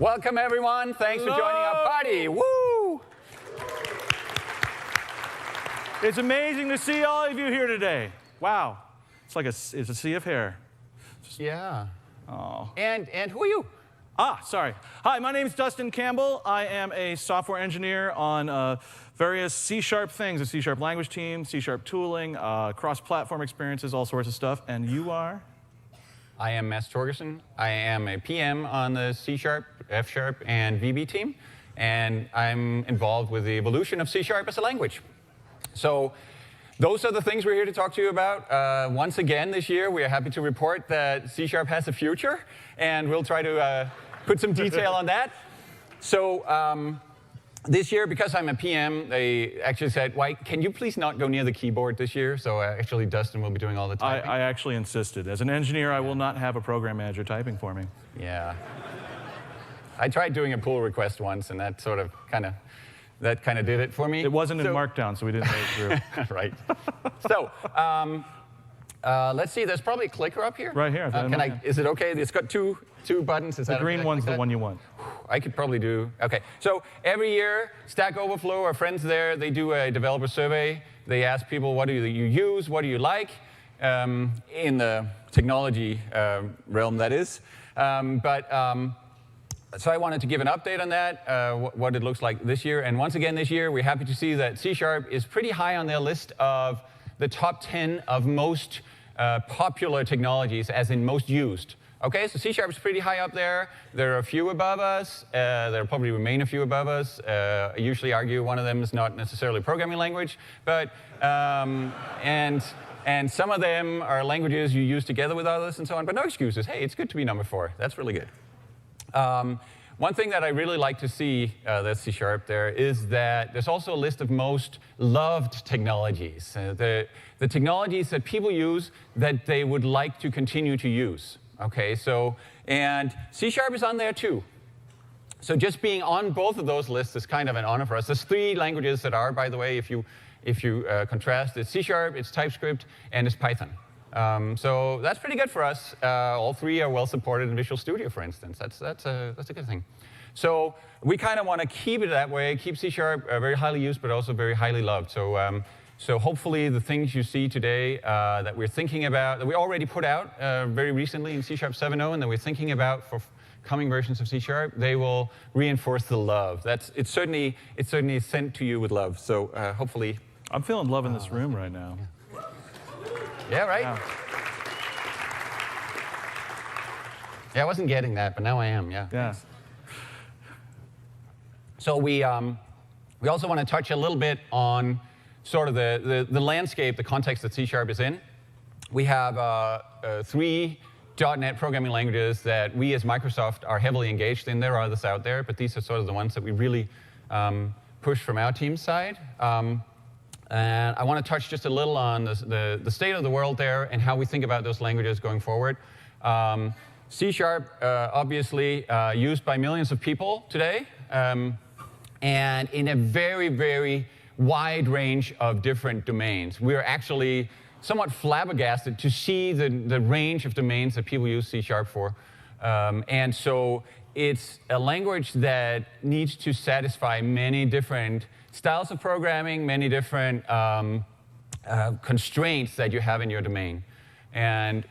Welcome, everyone. Thanks for joining our party. Woo! It's amazing to see all of you here today. Wow. It's like it's a sea of hair. Yeah. Oh. And who are you? Sorry. Hi, my name's Dustin Campbell. I am a software engineer on various C# things, a C# language team, C# tooling, cross-platform experiences, all sorts of stuff. And you are? I am Mads Torgersen. I am a PM on the C#, F#, and VB team. And I'm involved with the evolution of C# as a language. So those are the things we're here to talk to you about. Once again this year, we are happy to report that C# has a future. And we'll try to put some detail on that. So this year, because I'm a PM, they actually said, "Why can you please not go near the keyboard this year?" So actually, Dustin will be doing all the typing. I actually insisted. As an engineer, I will not have a program manager typing for me. Yeah. I tried doing a pull request once, and that sort of kind of did it for me. It wasn't in Markdown, so we didn't make it through. Right. So let's see. There's probably a clicker up here. Right here. Is it okay? It's got two buttons. Is the that green okay? one's the one you want. I could probably do. OK. So every year, Stack Overflow, our friends there, they do a developer survey. They ask people, what do you use? What do you like? In the technology realm, that is. So I wanted to give an update on that, what it looks like this year. And once again this year, we're happy to see that C# is pretty high on their list of the top 10 of most popular technologies, as in most used. OK, so C# is pretty high up there. There are a few above us. There probably remain a few above us. I usually argue one of them is not necessarily a programming language. But, and some of them are languages you use together with others and so on. But no excuses. Hey, it's good to be number 4. That's really good. One thing that I really like to see that's C# there is that there's also a list of most loved technologies, the technologies that people use that they would like to continue to use. Okay, so and C# is on there too. So just being on both of those lists is kind of an honor for us. There's 3 languages that are, by the way, if you contrast, it's C#, it's TypeScript, and it's Python. So that's pretty good for us. All 3 are well supported in Visual Studio, for instance. That's a good thing. So we kind of want to keep it that way, keep C# very highly used, but also very highly loved. So hopefully the things you see today that we're thinking about, that we already put out very recently in C# 7.0, and that we're thinking about for coming versions of C#, they will reinforce the love. It's certainly sent to you with love. So hopefully. I'm feeling love in this room right now. Yeah, right? Yeah, I wasn't getting that, but now I am, yeah. Yeah. So we also want to touch a little bit on sort of the landscape, the context that C# is in. We have 3 .NET programming languages that we as Microsoft are heavily engaged in. There are others out there, but these are sort of the ones that we really push from our team's side. And I want to touch just a little on the state of the world there and how we think about those languages going forward. C#, obviously, used by millions of people today, and in a very, very wide range of different domains. We're actually somewhat flabbergasted to see the range of domains that people use C# for. And so it's a language that needs to satisfy many different styles of programming, many different constraints that you have in your domain. And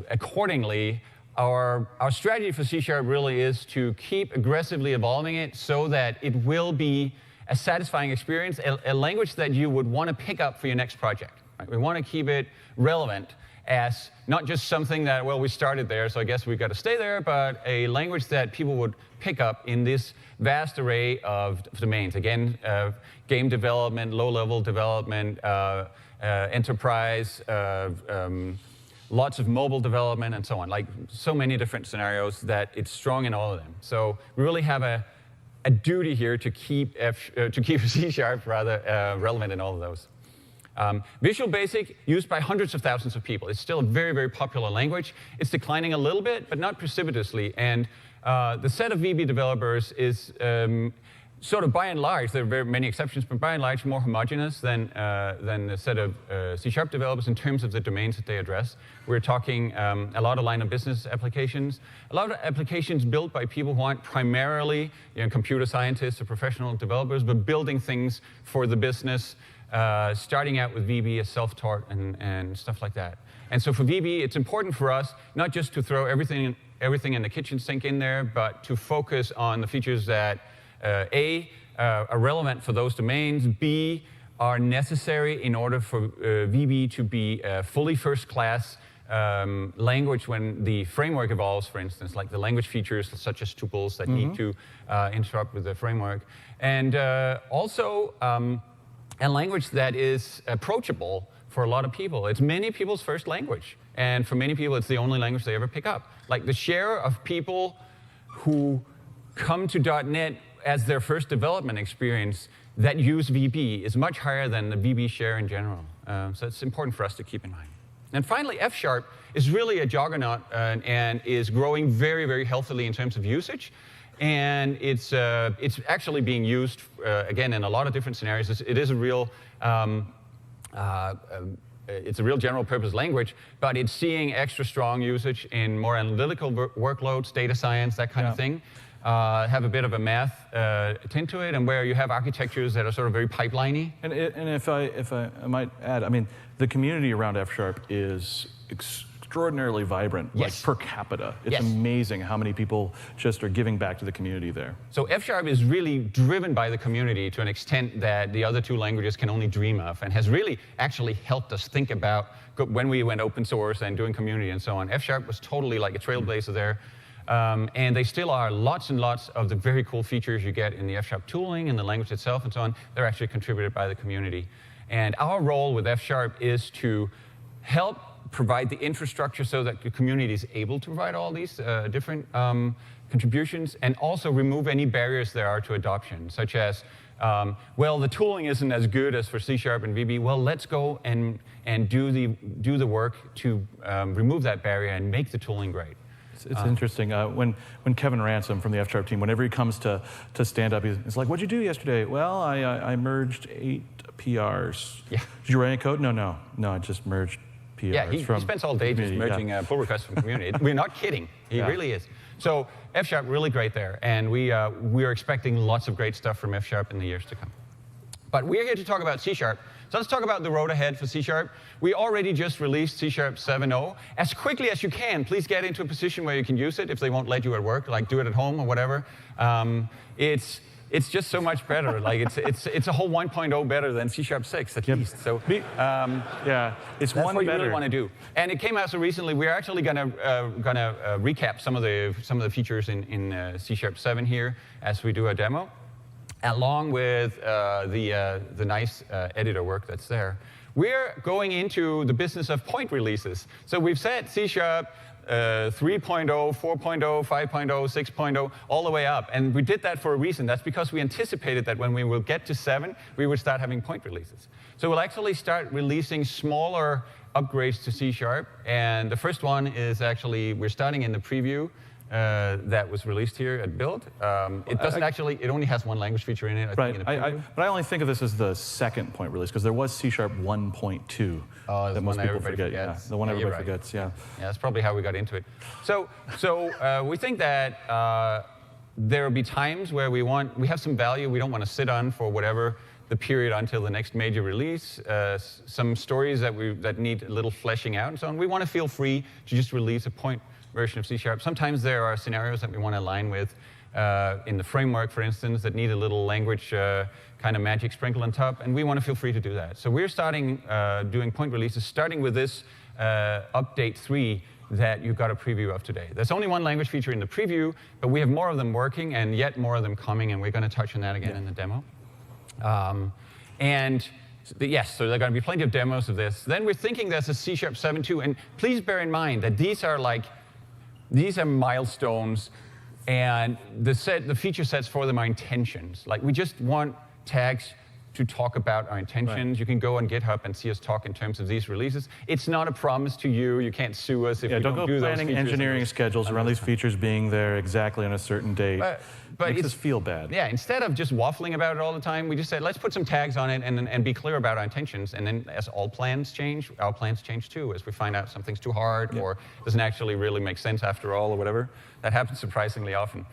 accordingly, our strategy for C# really is to keep aggressively evolving it so that it will be a satisfying experience, a language that you would want to pick up for your next project. Right? We want to keep it relevant as not just something that, well, we started there, so I guess we've got to stay there, but a language that people would pick up in this vast array of domains. Again, game development, low-level development, enterprise, lots of mobile development, and so on. Like so many different scenarios that it's strong in all of them. So we really have a duty here to keep C# rather relevant in all of those. Visual Basic, used by hundreds of thousands of people. It's still a very, very popular language. It's declining a little bit, but not precipitously. And the set of VB developers is sort of by and large, there are very many exceptions, but by and large more homogeneous than the set of C# developers in terms of the domains that they address. We're talking a lot of line of business applications, a lot of applications built by people who aren't primarily computer scientists or professional developers, but building things for the business, starting out with VB as self-taught and stuff like that. And so for VB, it's important for us not just to throw everything in the kitchen sink in there, but to focus on the features that A, are relevant for those domains, B, are necessary in order for VB to be a fully first-class language when the framework evolves, for instance, like the language features such as tuples that need to interrupt with the framework. And also a language that is approachable for a lot of people. It's many people's first language. And for many people, it's the only language they ever pick up. Like the share of people who come to .NET as their first development experience that use VB is much higher than the VB share in general. So it's important for us to keep in mind. And finally, F# is really a juggernaut and is growing very, very healthily in terms of usage. And it's actually being used, again, in a lot of different scenarios. It is a real it's a real general purpose language, but it's seeing extra strong usage in more analytical workloads, data science, that kind of thing. Have a bit of a math tint to it, and where you have architectures that are sort of very pipeliney. And if I might add, I mean, the community around F# is extraordinarily vibrant, like per capita. It's amazing how many people just are giving back to the community there. So F# is really driven by the community to an extent that the other two languages can only dream of, and has really actually helped us think about when we went open source and doing community and so on. F# was totally like a trailblazer there. And they still are lots and lots of the very cool features you get in the F# tooling and the language itself and so on. They're actually contributed by the community. And our role with F# is to help provide the infrastructure so that the community is able to provide all these different contributions, and also remove any barriers there are to adoption, such as, well, the tooling isn't as good as for C# and VB. Well, let's go and do the work to remove that barrier and make the tooling great. It's interesting. When Kevin Ransom from the F# team, whenever he comes to stand up, he's like, "What'd you do yesterday?" "Well, I merged 8 PRs." "Yeah." "Did you write any code?" No, I just merged PRs. Yeah, he spends all day just merging pull requests from community. We're not kidding. He really is. So F# really great there, and we are expecting lots of great stuff from F# in the years to come. But we're here to talk about C#. So let's talk about the road ahead for C#. We already just released C# 7.0. As quickly as you can, please get into a position where you can use it if they won't let you at work, like do it at home or whatever. It's just so much better. Like it's a whole 1.0 better than C# 6 at least. So yeah, it's that's one what better. you really want to do. And it came out so recently. We're actually gonna recap some of the features in C# 7 here as we do a demo, along with the nice editor work that's there. We're going into the business of point releases. So we've said C# 3.0, 4.0, 5.0, 6.0, all the way up. And we did that for a reason. That's because we anticipated that when we will get to 7, we would start having point releases. So we'll actually start releasing smaller upgrades to C#. And the first one is actually, we're starting in the preview that was released here at Build. It doesn't actually, it only has one language feature in it. I think, in the preview. But I only think of this as the second point release, because there was C# 1.2. Oh, that most people forget. Forgets. Yeah, the one everybody forgets. Yeah. Yeah, that's probably how we got into it. So we think that there will be times where we have some value we don't want to sit on for whatever the period until the next major release. Some stories that need a little fleshing out and so on. We want to feel free to just release a point version of C#. Sometimes there are scenarios that we want to align with in the framework, for instance, that need a little language kind of magic sprinkle on top, and we want to feel free to do that. So we're starting doing point releases, starting with this update 3 that you got a preview of today. There's only one language feature in the preview, but we have more of them working and yet more of them coming, and we're going to touch on that again in the demo. Yes, so there are going to be plenty of demos of this. Then we're thinking there's a C# 7.2, and please bear in mind that these are milestones, and the feature sets for them are intentions. Like, we just want tags to talk about our intentions. Right. You can go on GitHub and see us talk in terms of these releases. It's not a promise to you. You can't sue us if we don't do those features. Don't go planning engineering schedules around these features being there exactly on a certain date. But Makes us feel bad. Yeah, instead of just waffling about it all the time, we just said, let's put some tags on it and be clear about our intentions. And then as all plans change, our plans change too. As we find out something's too hard or doesn't actually really make sense after all or whatever. That happens surprisingly often.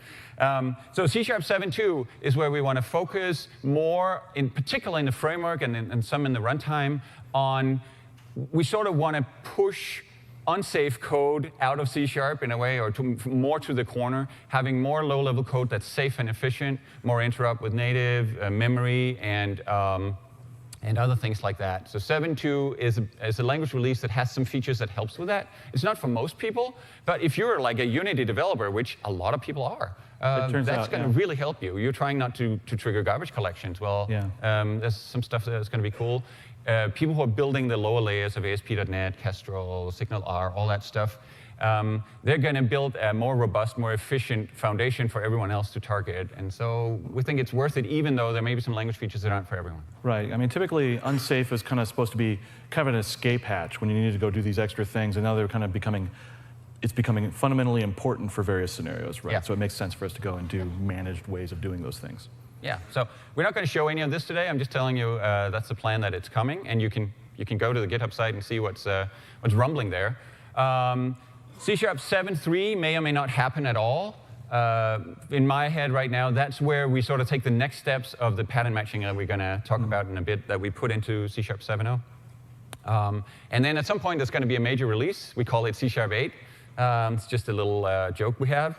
So C# 7.2 is where we want to focus more, in particular in the framework and some in the runtime, on we sort of want to push unsafe code out of C# in a way, or more to the corner, having more low-level code that's safe and efficient, more interop with native memory and other things like that. So 7.2 is a language release that has some features that helps with that. It's not for most people, but if you're like a Unity developer, which a lot of people are, that's going to really help you. You're trying not to trigger garbage collections. Well, there's some stuff that's going to be cool. People who are building the lower layers of ASP.NET, Kestrel, SignalR, all that stuff, they're going to build a more robust, more efficient foundation for everyone else to target. And so we think it's worth it, even though there may be some language features that aren't for everyone. Right. I mean, typically, unsafe is kind of supposed to be kind of an escape hatch when you need to go do these extra things. And now they're kind of becoming fundamentally important for various scenarios, right? Yeah. So it makes sense for us to go and do managed ways of doing those things. Yeah, so we're not going to show any of this today. I'm just telling you that's the plan, that it's coming, and you can go to the GitHub site and see what's rumbling there. C# 7.3 may or may not happen at all. In my head right now, that's where we sort of take the next steps of the pattern matching that we're going to talk about in a bit that we put into C# 7.0. And then at some point, there's going to be a major release. We call it C# 8. It's just a little joke we have.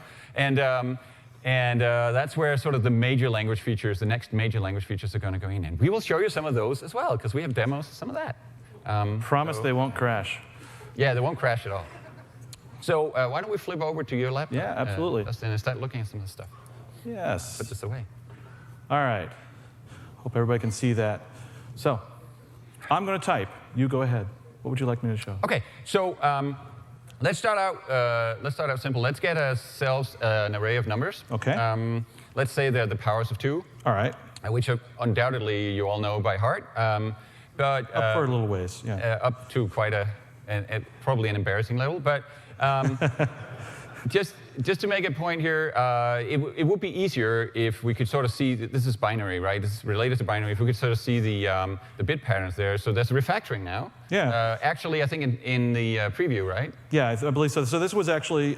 And that's where sort of the major language features, the next major language features are going to go in. And we will show you some of those as well, because we have demos of some of that. Promise they won't crash. Yeah, they won't crash at all. So why don't we flip over to your laptop? Yeah, absolutely. Justin, and start looking at some of this stuff. Yes. Put this away. All right. Hope everybody can see that. So I'm going to type. You go ahead. What would you like me to show? OK, so let's start out simple. Let's get ourselves an array of numbers. OK. Let's say they're the powers of 2. All right. Which undoubtedly you all know by heart. But up for a little ways, yeah. Up to quite probably an embarrassing level. But just to make a point here, it would be easier if we could sort of see, this is binary, right? This is related to binary. If we could sort of see the bit patterns there. So there's refactoring now. Yeah. Actually, I think in the preview, right? Yeah, I believe so. So this was actually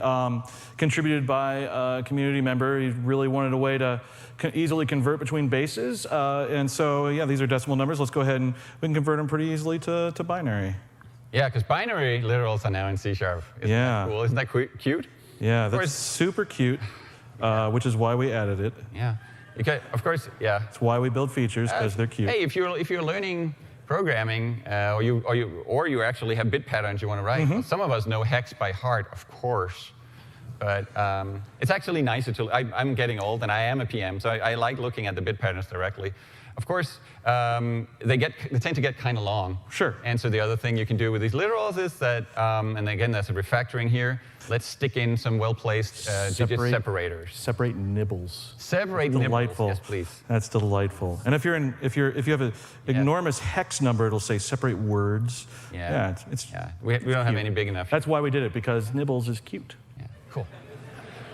contributed by a community member. He really wanted a way to easily convert between bases. And so, yeah, these are decimal numbers. Let's go ahead and we can convert them pretty easily to binary. Yeah, because binary literals are now in C#. Isn't that cool? Isn't that cute? Yeah, that's super cute, which is why we added it. Yeah. Okay, of course, yeah. It's why we build features, because they're cute. Hey, if you're learning programming, or you actually have bit patterns you want to write, well, some of us know hex by heart, of course. But it's actually nicer to. I'm getting old, and I am a PM, so I like looking at the bit patterns directly. Of course, they tend to get kind of long. Sure. And so the other thing you can do with these literals is that, and again, there's a refactoring here. Let's stick in some well-placed digit separators. Separate nibbles. Separate nibbles. Delightful. Yes, please. That's delightful. And if you have an enormous hex number, it'll say separate words. Yeah. We don't have any big enough. That's why we did it, because nibbles is cute. Yeah. Cool.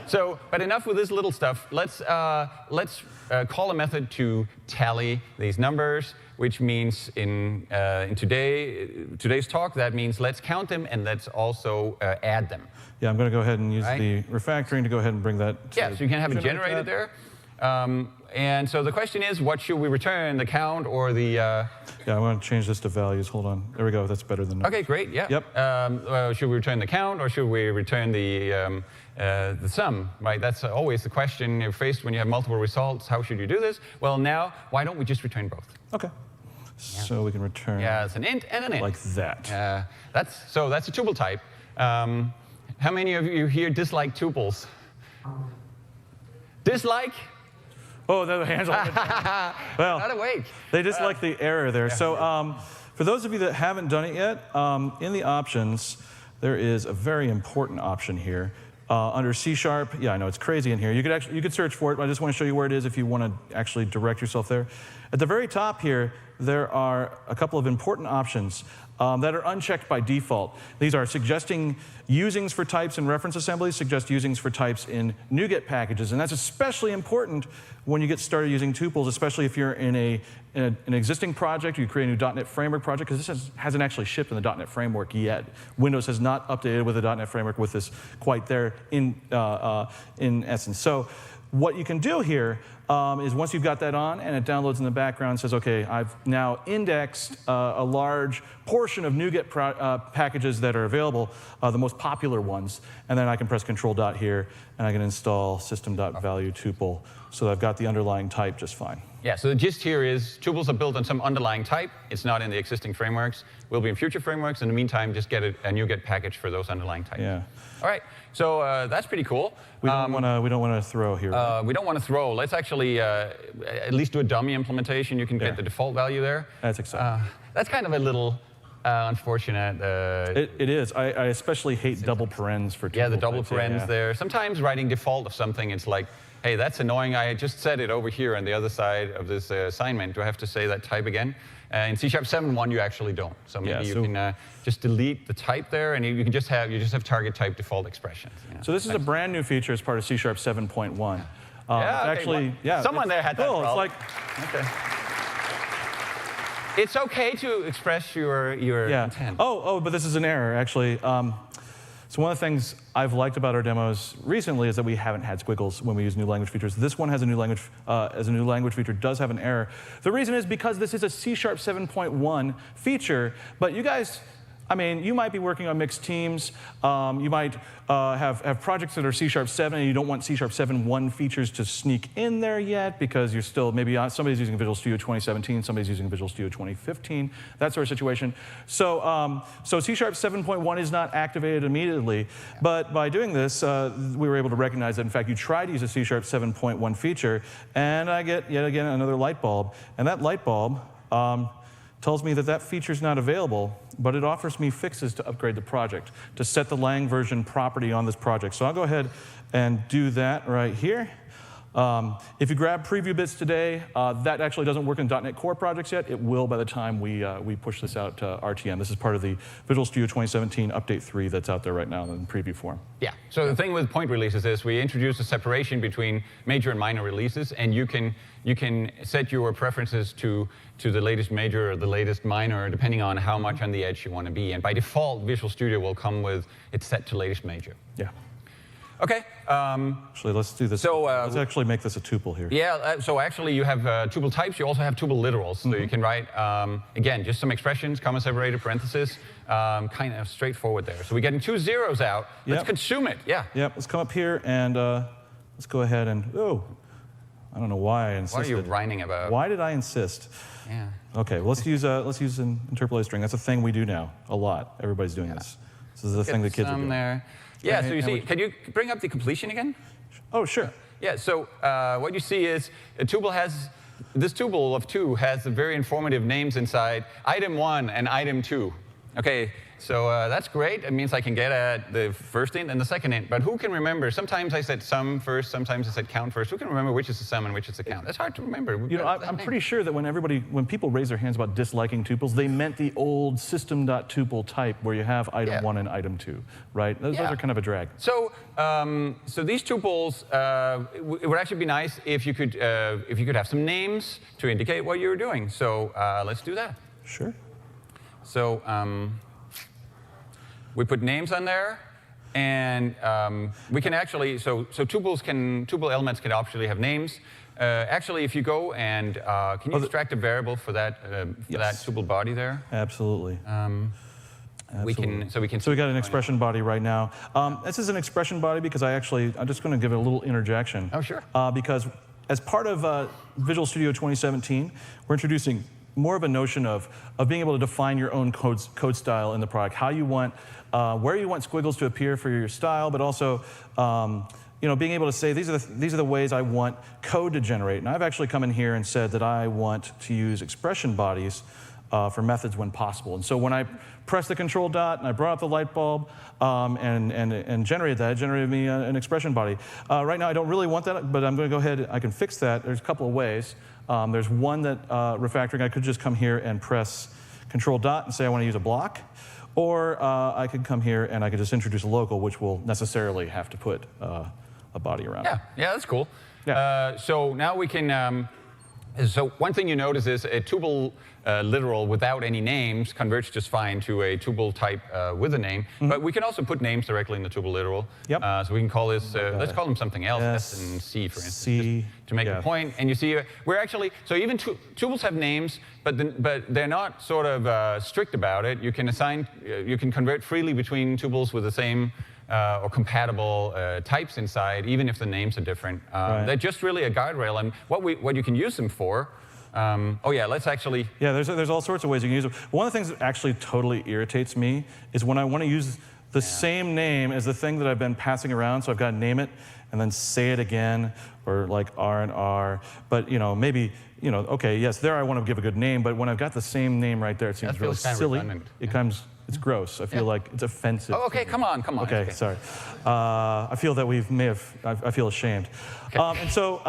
So, but enough with this little stuff. Let's call a method to tally these numbers, which means in today's talk, that means let's count them and let's also add them. Yeah, I'm going to go ahead and use the refactoring to go ahead and bring that. Yeah, so you can have it generated there. And so the question is, what should we return, the count or the? Yeah, I want to change this to values. Hold on. There we go. That's better than. OK, great. Yeah. Yep. Should we return the count or should we return the sum? Right. That's always the question you're faced when you have multiple results. How should you do this? Well, now why don't we just return both? OK. So we can return. Yeah, it's an int and an int. Like that. That's a tuple type. How many of you here dislike tuples? Dislike? Oh, the hands are well, not awake. They just like the error there. Yeah. So for those of you that haven't done it yet, in the options, there is a very important option here. Under C#, yeah, I know it's crazy in here. You could search for it, but I just want to show you where it is if you want to actually direct yourself there. At the very top here, there are a couple of important options that are unchecked by default. These are suggesting usings for types in reference assemblies, suggest usings for types in NuGet packages. And that's especially important when you get started using tuples, especially if you're in an existing project, or you create a new .NET Framework project, because this hasn't actually shipped in the .NET Framework yet. Windows has not updated with the .NET Framework with this quite there in essence. So what you can do here is once you've got that on and it downloads in the background, says, OK, I've now indexed a large portion of NuGet packages that are available, the most popular ones. And then I can press Control Dot here, and I can install system.value tuple. So that I've got the underlying type just fine. Yeah, so the gist here is tuples are built on some underlying type. It's not in the existing frameworks. Will be in future frameworks. In the meantime, just get a NuGet package for those underlying types. Yeah. All right, so that's pretty cool. We don't want to throw here. Right? We don't want to throw. Let's actually at least do a dummy implementation. You can get the default value there. That's exciting. That's kind of a little unfortunate. It is. I especially hate double parens for tuple. Yeah, the double types. parens there. Sometimes writing default of something, it's like, hey, that's annoying. I just said it over here on the other side of this assignment. Do I have to say that type again? In C# 7.1, you actually don't. So maybe you can just delete the type there, and you can just have target type default expressions. You know? So this is a brand new feature as part of C# 7.1. Actually, someone there had that problem. It's like, okay. It's okay to express your intent. But this is an error, actually. So one of the things I've liked about our demos recently is that we haven't had squiggles when we use new language features. This one has a new language, as a new language feature, does have an error. The reason is because this is a C# 7.1 feature, but you guys, I mean, you might be working on mixed teams. You might have projects that are C# 7, and you don't want C# 7.1 features to sneak in there yet because you're still, maybe somebody's using Visual Studio 2017, somebody's using Visual Studio 2015, that sort of situation. So, C# 7.1 is not activated immediately, but by doing this, we were able to recognize that, in fact, you tried to use a C# 7.1 feature, and I get, yet again, another light bulb. And that light bulb tells me that that feature is not available, but it offers me fixes to upgrade the project, to set the lang version property on this project. So I'll go ahead and do that right here. If you grab preview bits today, that actually doesn't work in .NET Core projects yet. It will by the time we push this out to RTM. This is part of the Visual Studio 2017 Update 3 that's out there right now in preview form. Yeah, so the thing with point releases is we introduce a separation between major and minor releases, and you can set your preferences to the latest major or the latest minor, depending on how much on the edge you want to be. And by default, Visual Studio will come with it's set to latest major. Yeah. OK. Actually, let's do this. So, let's actually make this a tuple here. Yeah, so actually you have tuple types. You also have tuple literals. So you can write, again, just some expressions, comma separated, parentheses, kind of straightforward there. So we're getting 2 zeros out. Let's consume it. Yeah. Yep, let's come up here and let's go ahead and, I don't know why I insisted. What are you whining about? Why did I insist? Yeah. OK, well, let's use an interpolated string. That's a thing we do now a lot. Everybody's doing this. This is the thing the kids are doing. There. Yeah, so you see, can you bring up the completion again? Oh, sure. Yeah, so what you see is a tuple has, this tuple of 2 has very informative names inside, item 1 and item 2. OK, so that's great. It means I can get at the first int and the second int. But who can remember? Sometimes I said sum first, sometimes I said count first. Who can remember which is the sum and which is the count? That's hard to remember. You know, I'm pretty sure that when people raise their hands about disliking tuples, they meant the old system.tuple type where you have item 1 and item 2, right? Those are kind of a drag. So, so these tuples, it would actually be nice if you could have some names to indicate what you're doing. So let's do that. Sure. So we put names on there, and we can actually, so tuple elements can actually have names. Actually, if you go and, can you extract a variable for that, that tuple body there? Absolutely. Absolutely. So we got an expression body right now. This is an expression body because I'm just going to give it a little interjection. Oh, sure. Because as part of Visual Studio 2017, we're introducing more of a notion of being able to define your own code style in the product, how you want, where you want squiggles to appear for your style, but also being able to say these are the ways I want code to generate. And I've actually come in here and said that I want to use expression bodies for methods when possible. And so when I pressed the control dot and I brought up the light bulb and generated that, it generated me an expression body. Right now I don't really want that, but I'm going to go ahead, I can fix that. There's a couple of ways. There's one that refactoring, I could just come here and press control dot and say I want to use a block. Or I could come here and I could just introduce a local, which will necessarily have to put a body around it. Yeah, that's cool. Yeah. So now we can, so one thing you notice is a tuple literal without any names converts just fine to a tuple type with a name. But we can also put names directly in the tuple literal. Yep. So we can call this, let's call them something else, S and C, for instance, C, just to make a point. And you see, we're actually, so even tuples have names, but they're not sort of strict about it. You can assign, you can convert freely between tuples with the same or compatible types inside, even if the names are different. They're just really a guardrail. And what you can use them for, oh yeah, let's actually... Yeah, there's all sorts of ways you can use them. One of the things that actually totally irritates me is when I want to use the same name as the thing that I've been passing around, so I've got to name it and then say it again, or like R and R. But maybe, okay, yes, there I want to give a good name, but when I've got the same name right there, it seems really silly. It's gross. I feel like it's offensive. Oh, okay, come on. Okay, sorry. I feel that I feel ashamed. Okay. And so...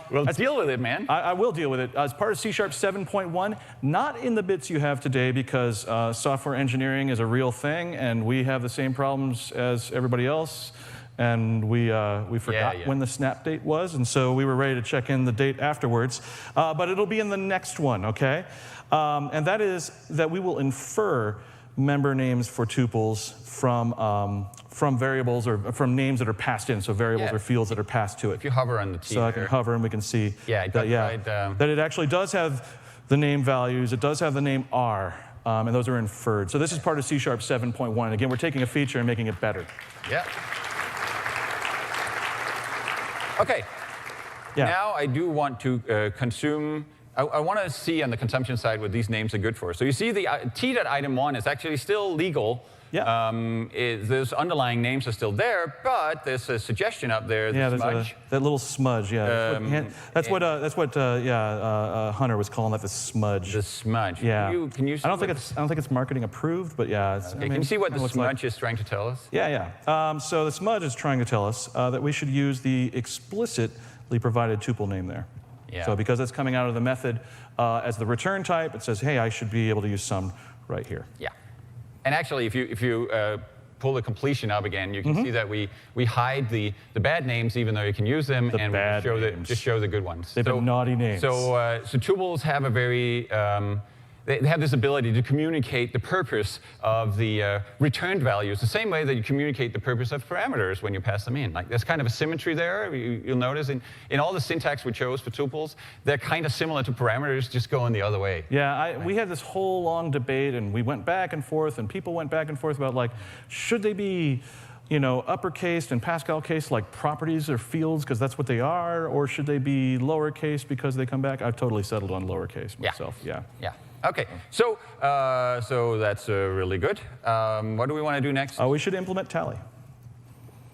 well, deal with it, man. I will deal with it. As part of C# 7.1, not in the bits you have today, because software engineering is a real thing, and we have the same problems as everybody else. And we forgot when the snap date was, and so we were ready to check in the date afterwards. But it'll be in the next one, okay? And that is that we will infer member names for tuples from variables or from names that are passed in, so variables or fields that are passed to it. If you hover on the T so I can hover and we can see that it actually does have the name values, it does have the name R, and those are inferred. So this is part of C# 7.1. Again, we're taking a feature and making it better. Yeah. Okay. Yeah. Now I do want to consume. I want to see on the consumption side what these names are good for. So you see the t.item1 is actually still legal. Yeah. Those underlying names are still there, but there's a suggestion up there. There's smudge. that little smudge. Yeah. That's what Hunter was calling that, the smudge. The smudge. Yeah. Can you see I don't think it's marketing approved, but yeah. Can you see what the smudge is trying to tell us? Yeah. So the smudge is trying to tell us that we should use the explicitly provided tuple name there. Yeah. So because it's coming out of the method as the return type, it says, hey, I should be able to use some right here. Yeah. And actually, if you pull the completion up again, you can see that we hide the bad names, even though you can use them, and we just show the good ones. They've been naughty names. So tuples have a very they have this ability to communicate the purpose of the returned values the same way that you communicate the purpose of parameters when you pass them in. Like there's kind of a symmetry there. You'll notice in all the syntax we chose for tuples, they're kind of similar to parameters, just going the other way. Yeah, we had this whole long debate, and we went back and forth, and people went back and forth about, like, should they be uppercase and Pascal case like properties or fields because that's what they are, or should they be lowercase because they come back? I've totally settled on lowercase myself. Yeah. Okay, so that's really good. What do we want to do next? We should implement tally.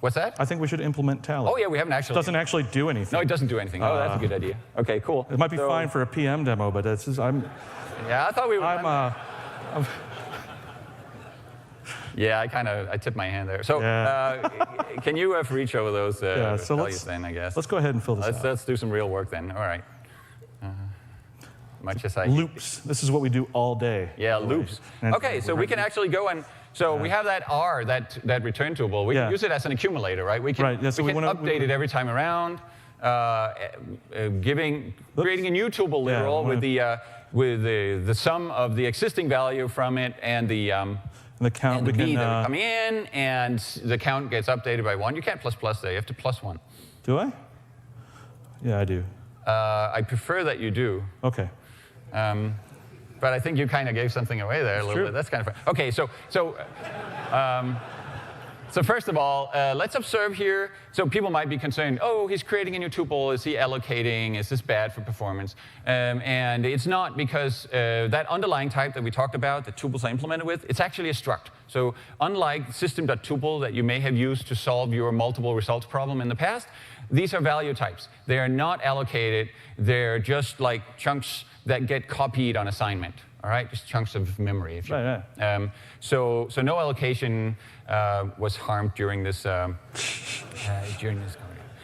What's that? I think we should implement tally. Oh yeah, we haven't actually. It doesn't actually do anything. No, it doesn't do anything. Oh, that's a good idea. Okay, cool. It might be fine for a PM demo, but it's just, Yeah, I thought we were. Yeah, I tipped my hand there. So can you for each of those values then, I guess? Let's go ahead and fill this out. Let's do some real work then. All right. Much as I loops. This is what we do all day. Yeah, loops. Okay, so we can actually go and we have that R, that return tuple. We can use it as an accumulator, right? We can, we can update it every time around, creating a new tuple literal with the sum of the existing value from it and the count. And the B that come in, and the count gets updated by 1. You can't plus there. You have to plus 1. Do I? Yeah, I do. I prefer that you do. Okay. But I think you kind of gave something away there a little bit. That's kind of fun. Okay, so first of all, let's observe here. So people might be concerned, oh, he's creating a new tuple. Is he allocating? Is this bad for performance? And it's not, because that underlying type that we talked about, that tuples are implemented with, it's actually a struct. So unlike system.tuple that you may have used to solve your multiple results problem in the past, these are value types. They are not allocated. They're just like chunks that get copied on assignment. all right? Just chunks of memory. If you, Right. So no allocation was harmed during this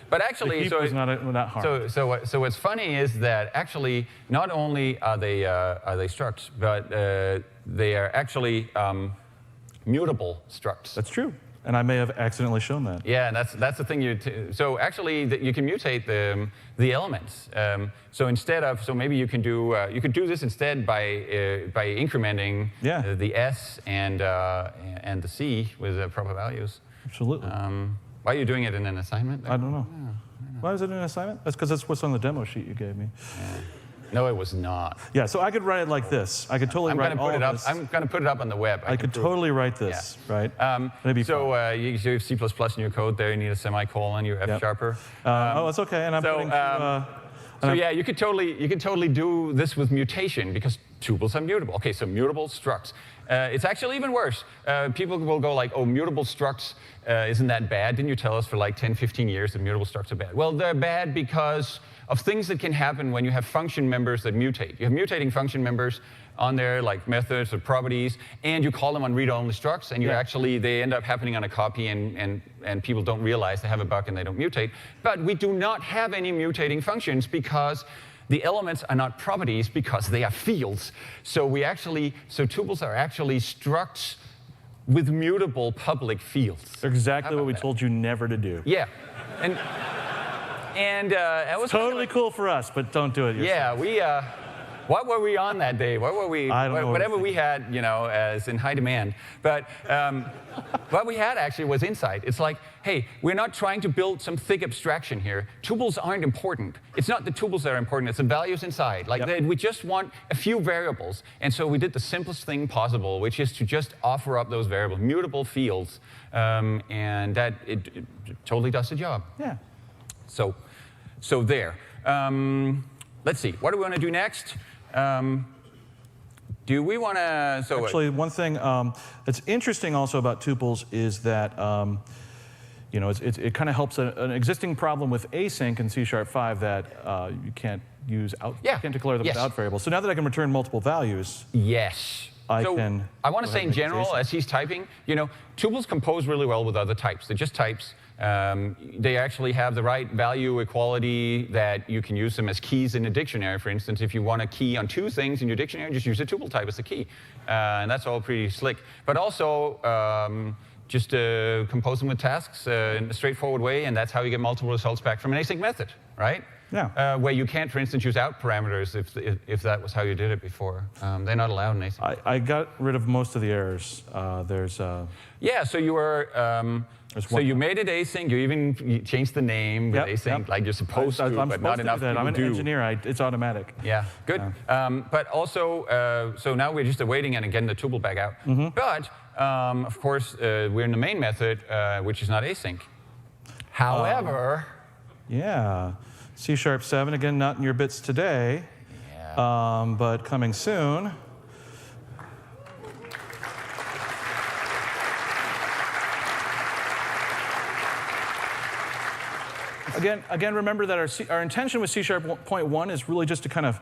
But actually, the heap was not harmed. So what's funny is that actually not only are they structs, but they are actually mutable structs. That's true. And I may have accidentally shown that. Yeah, and that's the thing. So actually, you can mutate the elements. So maybe you can do this instead by incrementing the S and the C with proper values. Absolutely. Why are you doing it in an assignment? I don't know. Why is it an assignment? That's because that's what's on the demo sheet you gave me. Yeah. No, it was not. Yeah, so I could write it like this. I could totally write all of this. I'm going to put it up on the web. I could totally write this, right? You have C++ in your code there. You need a semicolon. You're F sharper. Oh, it's okay. And I'm putting. You could totally do this with mutation because tuples are mutable. Okay, so mutable structs. It's actually even worse. People will go like, oh, mutable structs isn't that bad? Didn't you tell us for like 10, 15 years that mutable structs are bad? Well, they're bad because of things that can happen when you have function members that mutate. You have mutating function members on there, like methods or properties, and you call them on read-only structs, and they end up happening on a copy, and people don't realize they have a bug and they don't mutate. But we do not have any mutating functions because the elements are not properties because they are fields. So tuples are actually structs with mutable public fields. Exactly what we told you never to do. Yeah, and that was totally cool for us, but don't do it yourself. Yeah, what were we on that day? What were we? I don't know. Whatever we had, as in high demand. But what we had actually was insight. It's like, hey, we're not trying to build some thick abstraction here. Tuples aren't important. It's not the tuples that are important. It's the values inside. We just want a few variables. And so we did the simplest thing possible, which is to just offer up those variables, mutable fields, and that it totally does the job. Yeah. So there. Let's see. What do we want to do next? Do we want to? Actually, one thing that's interesting also about tuples is that it kind of helps an existing problem with async in C#5 that you can't use you can't declare them without variables. So now that I can return multiple values, I want to say in general, as he's typing, tuples compose really well with other types. They're just types. They actually have the right value equality that you can use them as keys in a dictionary. For instance, if you want a key on two things in your dictionary, just use a tuple type as a key. And that's all pretty slick. But also, just compose them with tasks in a straightforward way, and that's how you get multiple results back from an async method, right? Yeah. Where you can't, for instance, use out parameters if that was how you did it before. They're not allowed in async. I got rid of most of the errors. So you were. So you made it async. You changed the name with async, like you're supposed to, but not enough people do. I'm an engineer. It's automatic. Yeah, good. But also, so now we're just awaiting and getting the tuple back out. But of course, we're in the main method, which is not async. However, C#7 again, not in your bits today, but coming soon. Again, remember that our intention with C#.1 is really just to kind of,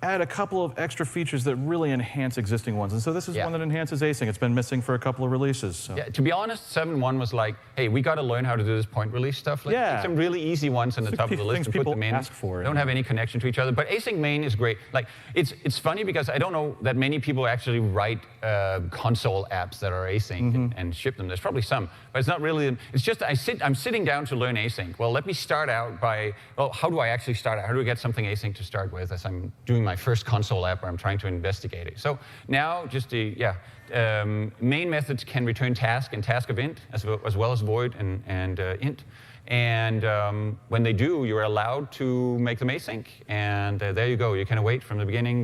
add a couple of extra features that really enhance existing ones. And so this is one that enhances async. It's been missing for a couple of releases. So. Yeah, to be honest, 7.1 was like, hey, we got to learn how to do this point release stuff. Let's take some really easy ones on the top of the list and put them in. Ask for. Don't have any connection to each other. But async main is great. Like, it's funny because I don't know that many people actually write console apps that are async and ship them. There's probably some, but it's not really. It's just I'm sitting down to learn async. Well, let me start out by, how do I actually start out? How do I get something async to start with as I'm doing my first console app where I'm trying to investigate it? So now just main methods can return task and task of int as well as void and int. And when they do, you're allowed to make them async. And there you go. You can await from the beginning.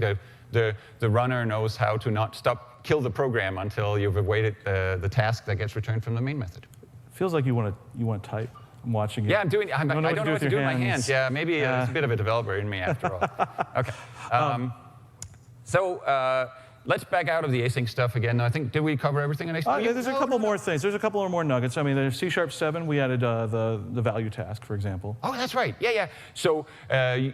The runner knows how to not kill the program until you've awaited the task that gets returned from the main method. Feels like you want to type. I'm watching it. Yeah, I'm doing. I don't know what to do with my hands. Yeah, maybe it's a bit of a developer in me after all. Okay. Let's back out of the async stuff again. I think, did we cover everything in async? There's a couple more things. There's a couple more nuggets. I mean, there's C#7, we added the value task, for example. Oh, that's right. Yeah. So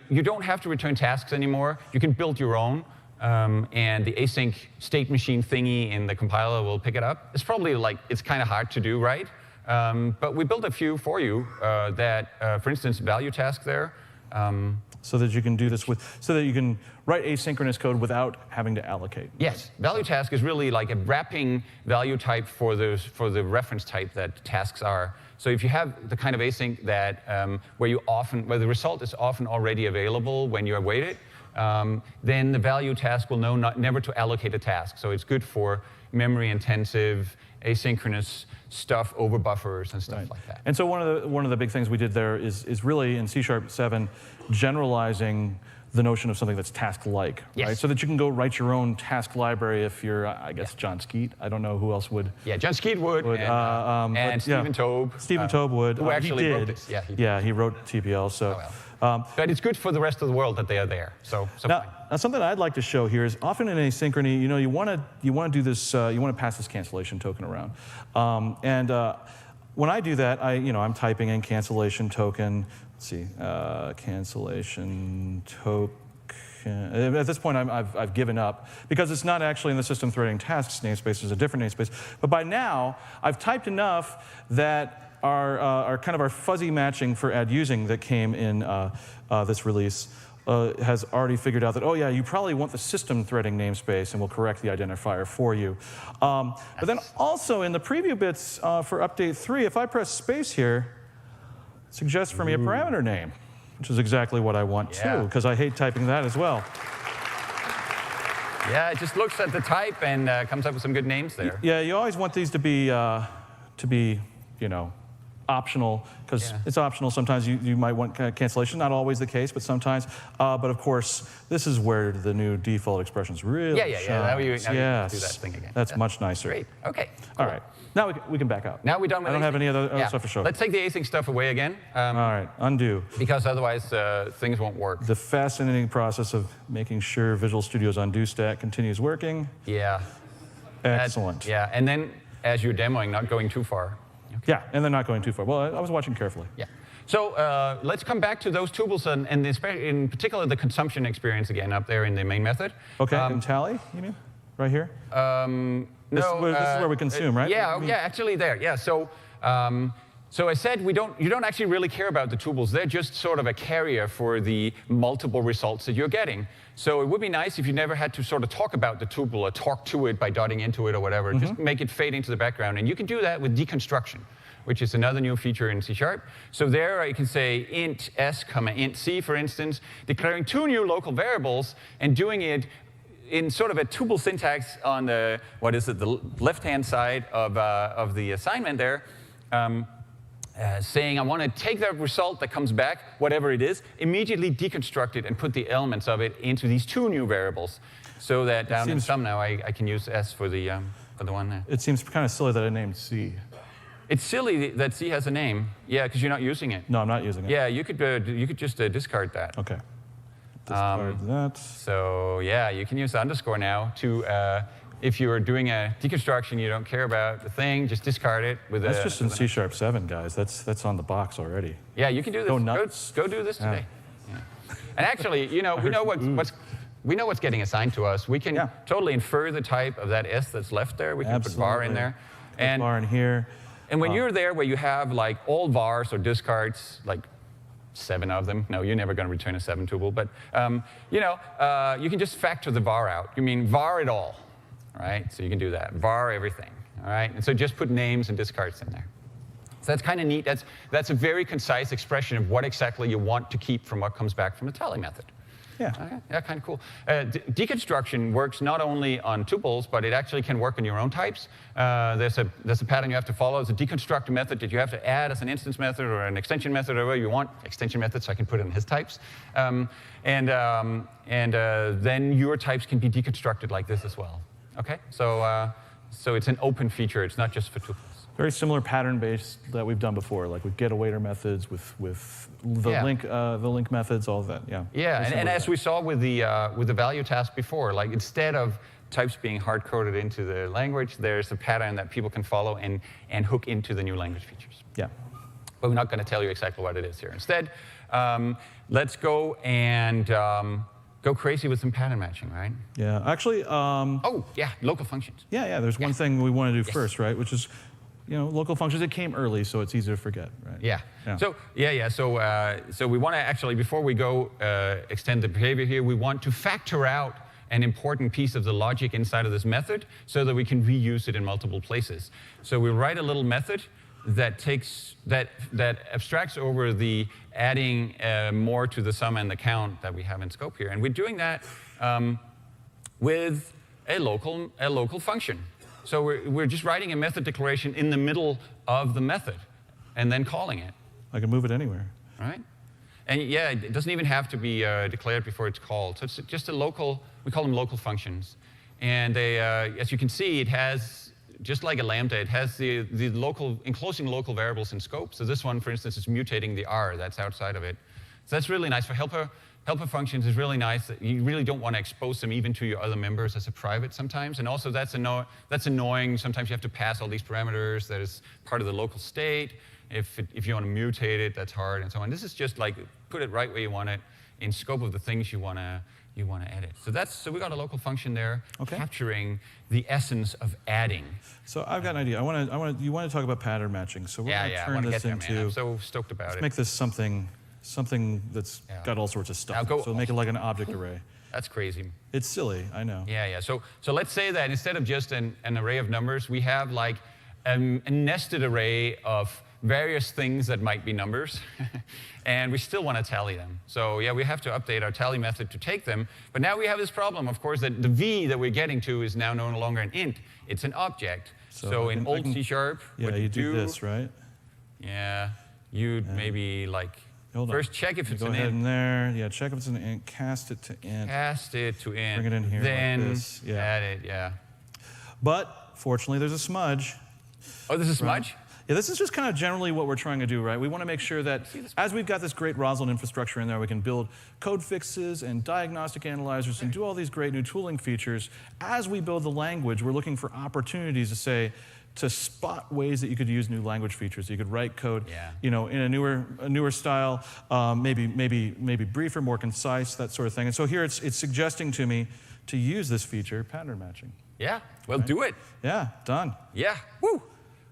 you don't have to return tasks anymore. You can build your own. and the async state machine thingy in the compiler will pick it up. It's probably like, it's kind of hard to do, right? But we built a few for you that, for instance, value task there. So that you can do this so that you can write asynchronous code without having to allocate. Yes, value task is really like a wrapping value type for the reference type that tasks are. So if you have the kind of async that where the result is often already available when you await it, then the value task will know never to allocate a task. So it's good for memory-intensive, asynchronous stuff over buffers and stuff like that. And so one of the big things we did there is really in C#7 generalizing the notion of something that's task-like, right? So that you can go write your own task library if you're, I guess, John Skeet. I don't know who else would. Yeah, John Skeet would and Stephen Tobe. Stephen Tobe would. Who actually wrote this. Yeah, he wrote TPL. So. But it's good for the rest of the world that they are there. So now, something I'd like to show here is often in asynchrony, you want to do this, you want to pass this cancellation token around, when I do that, I'm typing in cancellation token. Let's see, cancellation token. At this point, I've given up because it's not actually in the system threading tasks namespace. There's a different namespace. But by now, I've typed enough that our kind of our fuzzy matching for add using that came in this release has already figured out that, oh yeah, you probably want the system threading namespace, and we'll correct the identifier for you. But then also in the preview bits for update 3, if I press space here, it suggests for me a parameter name, which is exactly what I want too, because I hate typing that as well. Yeah, it just looks at the type and comes up with some good names there. Yeah, you always want these to be optional, because it's optional. Sometimes you might want cancellation, not always the case, but sometimes. But of course, this is where the new default expressions really shine. Now you can do that thing again. That's much nicer. Great, okay. Cool. All right, now we can back out. Now we're done with I don't have any other stuff to show. Let's take the async stuff away again. All right, undo. Because otherwise things won't work. The fascinating process of making sure Visual Studio's undo stack continues working. Yeah. Excellent. And then as you're demoing, not going too far. Yeah, and they're not going too far. Well, I was watching carefully. Yeah. So let's come back to those tuples and in particular the consumption experience again up there in the main method. Okay, and tally, you mean? Right here? This is where we consume, right? Yeah, actually there. Yeah, so I said you don't actually really care about the tuples. They're just sort of a carrier for the multiple results that you're getting. So it would be nice if you never had to sort of talk about the tuple or talk to it by dotting into it or whatever. Just make it fade into the background. And you can do that with deconstruction, which is another new feature in C#. So there you can say int s, int c, for instance, declaring 2 new local variables and doing it in sort of a tuple syntax on the, the left-hand side of the assignment there. Saying I want to take that result that comes back, whatever it is, immediately deconstruct it and put the elements of it into these 2 new variables, so that down in sum now I can use S for the one there. It seems kind of silly that I named C. It's silly that C has a name, yeah, because you're not using it. No, I'm not using it. Yeah, you could just discard that. Okay. Discard that. So yeah, you can use the underscore now to. If you're doing a deconstruction, you don't care about the thing, just discard it with That's just in C#7, guys. That's on the box already. Yeah, you can do this. Go nuts. Go do this today. Yeah. And actually, we know what's getting assigned to us. We can totally infer the type of that S that's left there. We can put var in there. Put var in here. And when you're there where you have like all vars or discards, like 7 of them. No, you're never going to return a 7 tuple, but you can just factor the var out. You mean var it all. All right, so you can do that. Var everything, all right? And so just put names and discards in there. So that's kind of neat. That's a very concise expression of what exactly you want to keep from what comes back from the tally method. Yeah. Okay, yeah, kind of cool. Deconstruction works not only on tuples, but it actually can work on your own types. There's a pattern you have to follow. It's a deconstruct method that you have to add as an instance method or an extension method or whatever you want. Extension method, so I can put it in his types. Then your types can be deconstructed like this as well. Okay, so it's an open feature. It's not just for tuples. Very similar pattern base that we've done before, like with get-awaiter methods, with the link methods, all of that. Yeah. Yeah, and as we saw with the value task before, like instead of types being hard-coded into the language, there's a pattern that people can follow and hook into the new language features. Yeah. But we're not going to tell you exactly what it is here. Instead, let's go and go crazy with some pattern matching, right? Yeah, actually. Oh, yeah, local functions. Yeah. There's one thing we want to do first, right? Which is, local functions. It came early, so it's easy to forget, right? Yeah. So So we want to actually, before we go extend the behavior here, we want to factor out an important piece of the logic inside of this method so that we can reuse it in multiple places. So we write a little method that takes that abstracts over the adding more to the sum and the count that we have in scope here, and we're doing that with a local function. So we're just writing a method declaration in the middle of the method, and then calling it. I can move it anywhere. Right? And yeah, it doesn't even have to be declared before it's called. So it's just a local. We call them local functions, and they, as you can see, it has, just like a lambda, it has the local, enclosing local variables in scope. So this one, for instance, is mutating the R that's outside of it. So that's really nice. For helper functions is really nice. You really don't want to expose them even to your other members as a private sometimes. And also that's annoying. Sometimes you have to pass all these parameters that is part of the local state. If you want to mutate it, that's hard and so on. This is just like put it right where you want it in scope of the things you want to edit. So we got a local function there, capturing the essence of adding. So I've got an idea. You want to talk about pattern matching. So we're going to turn this into. Man. I'm so stoked about let's it. make this something that's got all sorts of stuff. So make it like an object array. That's crazy. It's silly, I know. Yeah. So let's say that instead of just an array of numbers, we have like a nested array of various things that might be numbers, and we still want to tally them. So yeah, we have to update our tally method to take them, but now we have this problem, of course, that the v that we're getting to is now no longer an int, it's an object. So in old C#, what you do this, right? Yeah, you'd maybe like, first check if it's an int. Go ahead in there, check if it's an int, cast it to int. Cast it to int. Bring it in here then like this. Add it, But fortunately, there's a smudge. Oh, there's a smudge? Yeah, this is just kind of generally what we're trying to do, right? We want to make sure that as we've got this great Roslyn infrastructure in there, we can build code fixes and diagnostic analyzers and do all these great new tooling features. As we build the language, we're looking for opportunities to spot ways that you could use new language features. You could write code, in a newer style, maybe briefer, more concise, that sort of thing. And so here it's suggesting to me to use this feature, pattern matching. Yeah, well, do it. Yeah, done. Yeah, woo.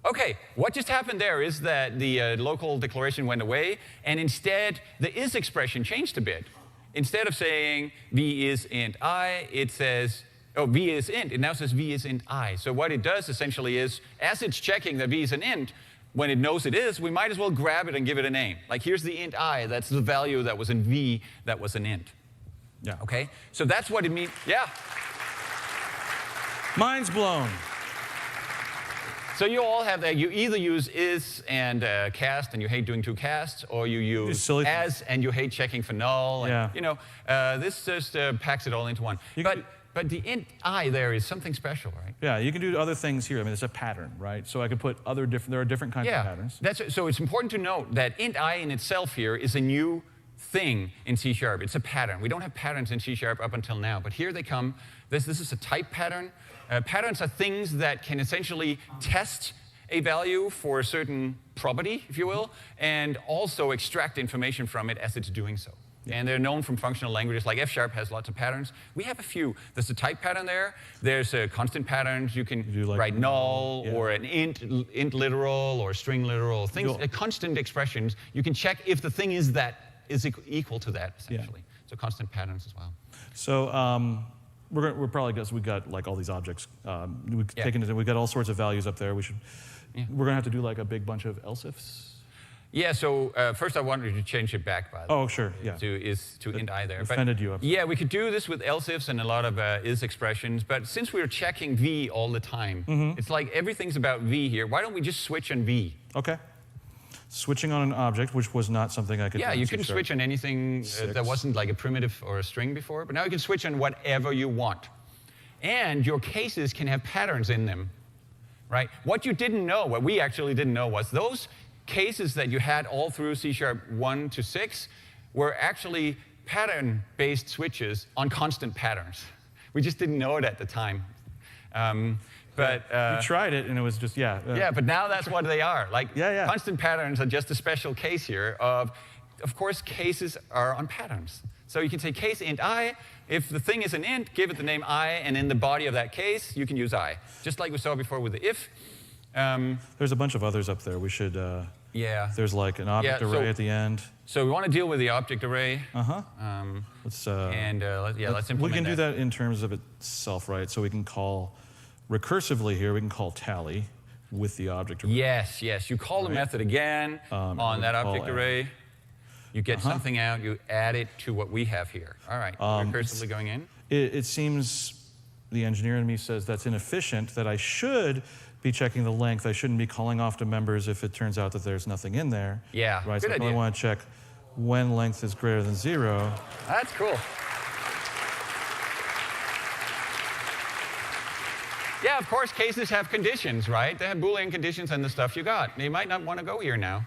Okay, what just happened there is that the local declaration went away, and instead the is expression changed a bit. Instead of saying v is int I, it says, v is int. It now says v is int I. So what it does essentially is, as it's checking that v is an int, when it knows it is, we might as well grab it and give it a name. Like here's the int I, that's the value that was in v that was an int. Yeah. Okay, so that's what it means. Yeah. Mind's blown. So you all have that. You either use is and cast, and you hate doing two casts, or you use as, and you hate checking for null. And, this just packs it all into one. But the int I there is something special, right? Yeah, you can do other things here. I mean, it's a pattern, right? So I could put there are different kinds of patterns. So it's important to note that int I in itself here is a new thing in C#. It's a pattern. We don't have patterns in C# up until now, but here they come. This is a type pattern. Patterns are things that can essentially test a value for a certain property, if you will, and also extract information from it as it's doing so. And they're known from functional languages, like F# has lots of patterns. We have a few. There's a type pattern there. There's constant patterns. You can write null, or an int literal, or string literal, things, constant expressions. You can check if the thing is equal to that, essentially. So constant patterns as well. So we're probably, we got like all these objects. We've got all sorts of values up there. We're gonna have to do like a big bunch of else ifs. Yeah. So first, I wanted to change it back, by the way. Oh, sure. Yeah. To int I there. Offended you. Yeah, we could do this with else ifs and a lot of is expressions. But since we're checking v all the time, it's like everything's about v here. Why don't we just switch on v? Okay. Switching on an object, which was not something I could do. Yeah, you couldn't switch on anything that wasn't like a primitive or a string before, but now you can switch on whatever you want. And your cases can have patterns in them, right? What you didn't know, what we actually didn't know, was those cases that you had all through C# 1 to 6 were actually pattern-based switches on constant patterns. We just didn't know it at the time. But we tried it, and it was just, yeah, but now that's what they are. Like, constant patterns are just a special case here of of course, cases are on patterns. So you can say case int I. If the thing is an int, give it the name I, and in the body of that case, you can use I. Just like we saw before with the if. There's a bunch of others up there. We should, yeah. There's like an object array at the end. So we want to deal with the object array. Let's implement we can do that in terms of itself, right? So we can call recursively here, we can call tally with the object array. Yes, yes. You call the method again on that object array. You get something out, you add it to what we have here. All right, recursively going in. It seems the engineer in me says that's inefficient, that I should be checking the length. I shouldn't be calling off to members if it turns out that there's nothing in there. Yeah, right? Good So idea. I only want to check when length is greater than 0. That's cool. Yeah, of course, cases have conditions, right? They have Boolean conditions and the stuff you got. You might not want to go here now.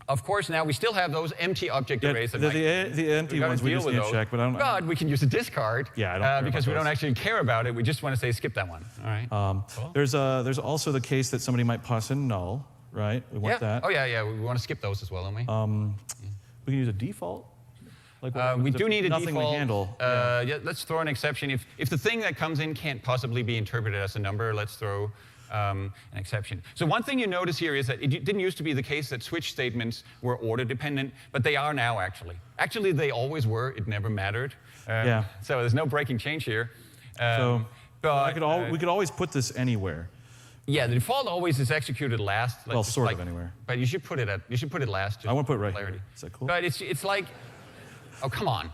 Of course, now we still have those empty object arrays. The empty ones we just need to check, but I don't know. But we can use a discard. Yeah, I don't because we don't actually care about it. We just want to say skip that one. All right. Cool. There's also the case that somebody might pass in null, right? We want that. Oh, yeah. We want to skip those as well, don't we? We can use a default. Like we do need a nothing default. We handle. Yeah, let's throw an exception. If the thing that comes in can't possibly be interpreted as a number, let's throw an exception. So one thing you notice here is that it didn't used to be the case that switch statements were order dependent, but they are now actually. Actually, they always were. It never mattered. So there's no breaking change here. We could always put this anywhere. Yeah, the default always is executed last. Well, sort of anywhere. But you should put it last. I want to put it right here. Is that cool? But it's like, oh come on.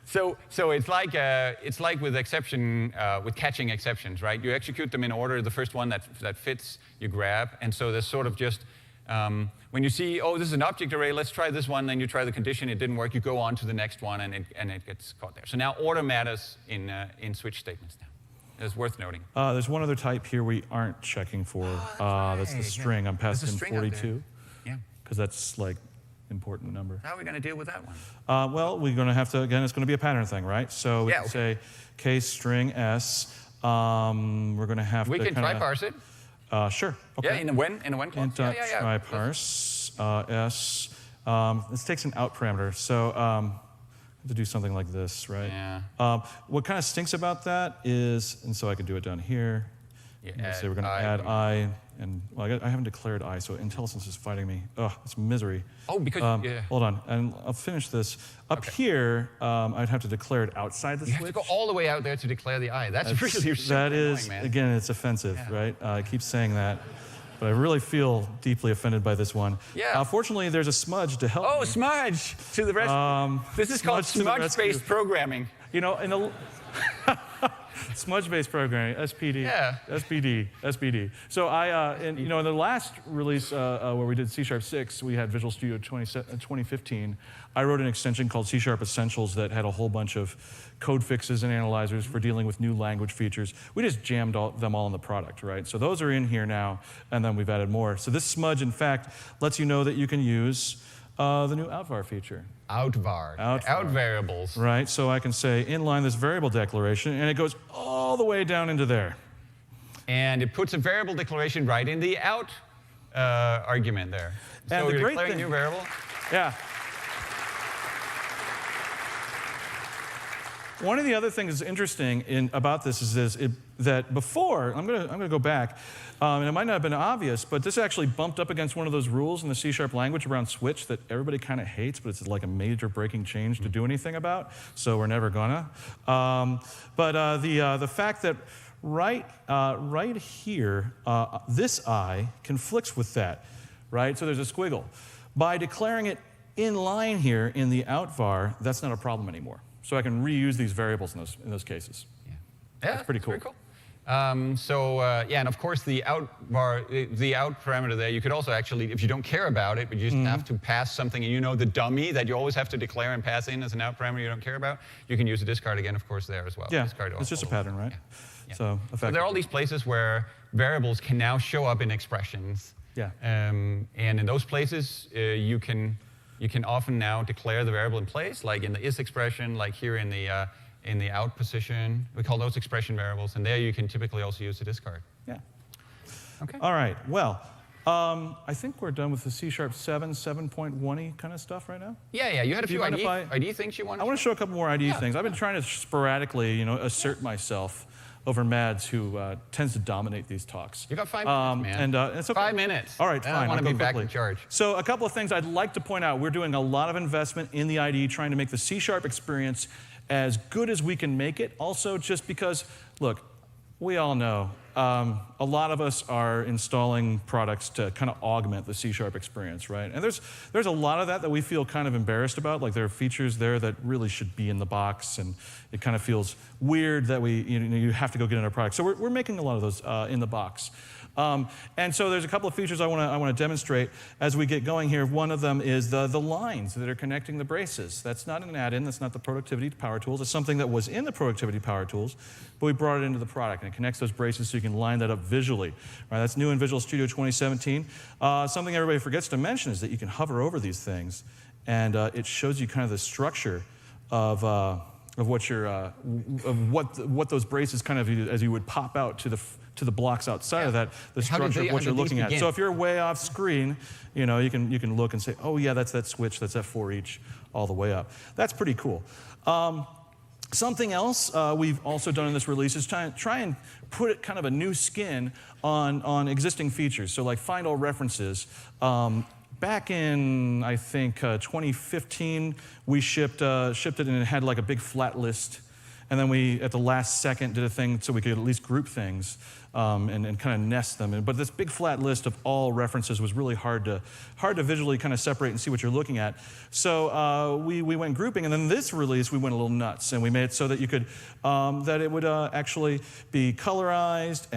So it's like with with catching exceptions, right? You execute them in order. The first one that fits, you grab. And so there's sort of just when you see, oh, this is an object array. Let's try this one. Then you try the condition. It didn't work. You go on to the next one, and it gets caught there. So now order matters in switch statements now. It's worth noting. There's one other type here we aren't checking for. That's the string. I'm passing in 42. Yeah. Because that's like important number. How are we going to deal with that one? Well, we're going to have to, again, it's going to be a pattern thing, right? So we can say case string s. We're going to have to We can try parse it. Sure. Okay. Yeah, in a when clause. Try parse s. This takes an out parameter. So I have to do something like this, right? Yeah. What kind of stinks about that is, and so I can do it down here. Yeah, say we're going to add I, and well, I haven't declared I, so IntelliSense is fighting me. Ugh, it's misery. Oh, because hold on, and I'll finish this. Up here, I'd have to declare it outside the switch. You have to go all the way out there to declare the I. That's really that is annoying, man. Again, it's offensive, right? I keep saying that, but I really feel deeply offended by this one. Yeah. Fortunately, there's a smudge to help. Oh, me. Smudge to the rescue. This is called smudge-based programming. You know, in the smudge-based programming, SPD, SPD. So in the last release where we did C# 6, we had Visual Studio 2015. I wrote an extension called C# Essentials that had a whole bunch of code fixes and analyzers for dealing with new language features. We just jammed them all in the product, right? So those are in here now, and then we've added more. So this smudge, in fact, lets you know that you can use the new outvar feature. Outvar. Out variables. Right, so I can say inline this variable declaration, and it goes all the way down into there. And it puts a variable declaration right in the out argument there. And so the we're great declaring thing, a new variable? Yeah. One of the other things that's interesting about this is that before, I'm gonna go back, and it might not have been obvious, but this actually bumped up against one of those rules in the C# language around switch that everybody kind of hates, but it's like a major breaking change to do anything about, so we're never gonna. But the fact that right here, this I conflicts with that, right? So there's a squiggle. By declaring it in line here in the outvar, that's not a problem anymore. So I can reuse these variables in those cases. Yeah, that's pretty cool. And of course the out parameter there, you could also actually, if you don't care about it, but you just have to pass something, and you know the dummy that you always have to declare and pass in as an out parameter you don't care about, you can use a discard again, of course, there as well. Yeah, discard it's just a pattern, right? Yeah. So there are all these places where variables can now show up in expressions. Yeah. And in those places, you can often now declare the variable in place, like in the is expression, like here in the out position. We call those expression variables, and there you can typically also use a discard. Yeah. Okay. All right. Well, I think we're done with the C# 7, 7.1-y kind of stuff right now. Yeah, you had a few IDE things you wanted. I want to show a couple more IDE things. I've been trying to sporadically, assert myself over Mads, who tends to dominate these talks. You got 5 minutes, man. And it's okay. 5 minutes. All right, fine. I want to be back quickly. in charge. So a couple of things I'd like to point out. We're doing a lot of investment in the IDE, trying to make the C# experience as good as we can make it. Also, just because, look, we all know a lot of us are installing products to kind of augment the C# experience, right? And there's a lot of that we feel kind of embarrassed about. Like there are features there that really should be in the box, and it kind of feels weird that you have to go get in our product. So we're making a lot of those in the box. And so there's a couple of features I want to demonstrate as we get going here. One of them is the lines that are connecting the braces. That's not an add-in. That's not the productivity power tools. It's something that was in the productivity power tools, but we brought it into the product, and it connects those braces so you can line that up visually. Right, that's new in Visual Studio 2017. Something everybody forgets to mention is that you can hover over these things, and it shows you kind of the structure of what those braces kind of, as you would pop out to the blocks outside of that, the structure of what you're looking at. So if you're way off screen, you can look and say, oh yeah, that's that switch, that's F4 each, all the way up. That's pretty cool. Something else we've also done in this release is try and put kind of a new skin on existing features. So like find all references. Back in, I think, 2015, we shipped it, and it had like a big flat list. And then we, at the last second, did a thing so we could at least group things and kind of nest them. But this big flat list of all references was really hard to visually kind of separate and see what you're looking at. So we went grouping, and then this release we went a little nuts, and we made it so that you could that it would actually be colorized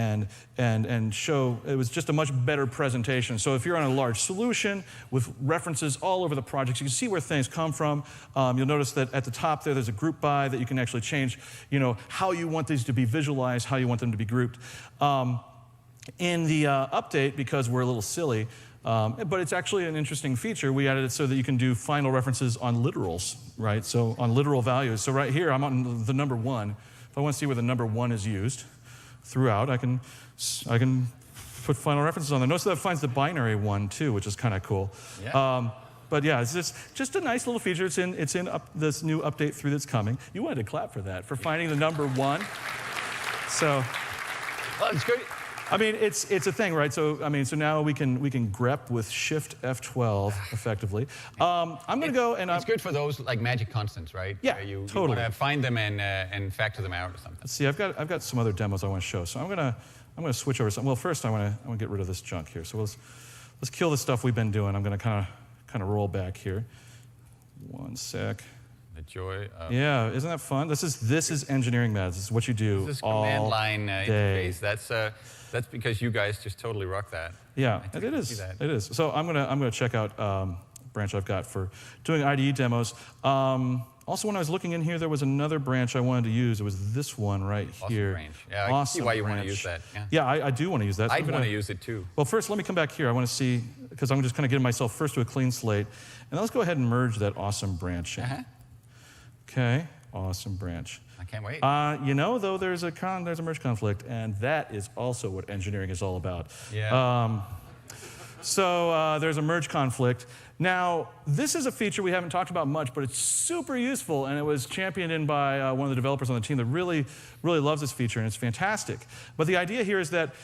and show. It was just a much better presentation. So if you're on a large solution with references all over the projects, you can see where things come from. You'll notice that at the top there's a group by that you can actually change, how you want these to be visualized, how you want them to be grouped. In the update, because we're a little silly, but it's actually an interesting feature, we added it so that you can do final references on literals, right? So on literal values. So right here, I'm on the number 1. If I want to see where the number 1 is used throughout, I can put final references on there. Notice that it finds the binary 1 too, which is kind of cool. Yeah. But yeah, it's just a nice little feature. It's in this new update 3 that's coming. You wanted to clap for that, for finding the number 1. So. Well, it's good. I mean, it's a thing, right? So now we can grep with Shift F12 effectively. I'm going to go and it's good for those like magic constants, right? Yeah, you totally. Want to find them and factor them out or something. Let's see, I've got some other demos I want to show. So I'm gonna switch over. Well, first I want to get rid of this junk here. So let's kill the stuff we've been doing. I'm going to kind of roll back here. One sec. The joy of... Yeah, isn't that fun? This is engineering, Mads. This is what you do this all command line day. interface. That's because you guys just totally rock that. Yeah, it is. It is. So I'm gonna check out a branch I've got for doing IDE demos. Also, when I was looking in here, there was another branch I wanted to use. It was this one right here. Branch. Yeah, I can see why you want to use that. Yeah, I do want to use that. So I'd want to use it too. Well, first, let me come back here. I want to see, because I'm just kind of getting myself first to a clean slate. And let's go ahead and merge that awesome branch in. Okay, awesome branch. I can't wait. Though there's a merge conflict, and that is also what engineering is all about. Yeah. So there's a merge conflict. Now, this is a feature we haven't talked about much, but it's super useful, and it was championed in by one of the developers on the team that really, really loves this feature, and it's fantastic. But the idea here is that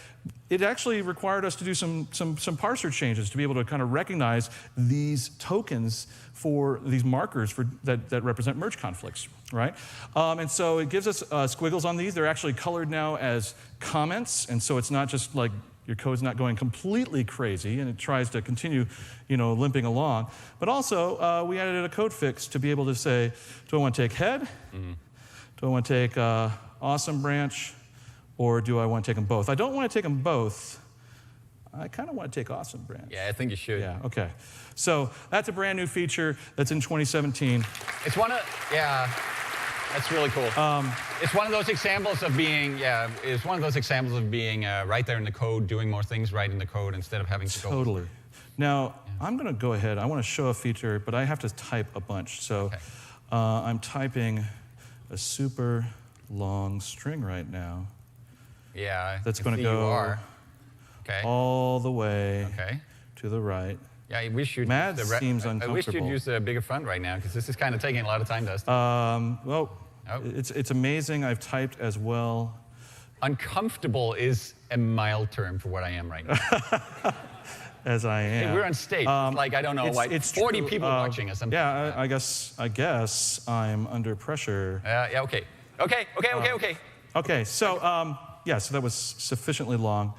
it actually required us to do some parser changes to be able to kind of recognize these tokens for these markers that represent merge conflicts, right? And so it gives us squiggles on these. They're actually colored now as comments, and so it's not just like your code's not going completely crazy, and it tries to continue, limping along. But also, we added a code fix to be able to say, do I want to take head? Mm-hmm. Do I want to take awesome branch? Or do I want to take them both? I don't want to take them both. I kind of want to take awesome branch. Yeah, I think you should. Yeah, okay. So that's a brand new feature that's in 2017. It's that's really cool. It's one of those examples of being, right there in the code, doing more things right in the code instead of having to go. Totally. Now, I'm going to go ahead. I want to show a feature, but I have to type a bunch. So I'm typing a super long string right now. Yeah, that's going to go all the way to the right. Yeah, I wish you'd Mad seems uncomfortable. I wish you'd use the bigger font right now, because this is kind of taking a lot of time, Dustin. It's amazing. I've typed as well. Uncomfortable is a mild term for what I am right now. As I am. Hey, we're on stage. Like, I don't know, it's 40 true. people watching us. Yeah, I guess I'm under pressure. Yeah, okay. Okay, so, so that was sufficiently long.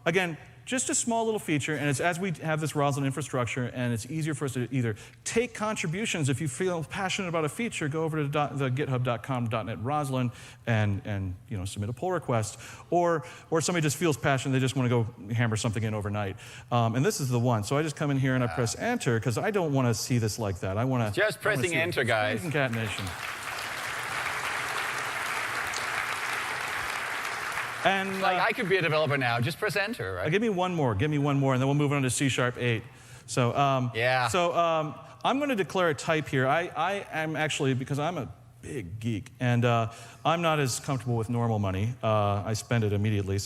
Again, just a small little feature, and it's as we have this Roslyn infrastructure, and it's easier for us to either take contributions. If you feel passionate about a feature, go over to the github.com/.net Roslyn and submit a pull request. Or somebody just feels passionate, they just want to go hammer something in overnight. And this is the one. So I just come in here and I press enter, because I don't want to see this like that. I want to just pressing enter, guys. Concatenation. And like, I could be a developer now. Just press enter, right? Give me one more, and then we'll move on to C#8. So, I'm going to declare a type here. I am actually, because I'm a big geek, and I'm not as comfortable with normal money. I spend it immediately.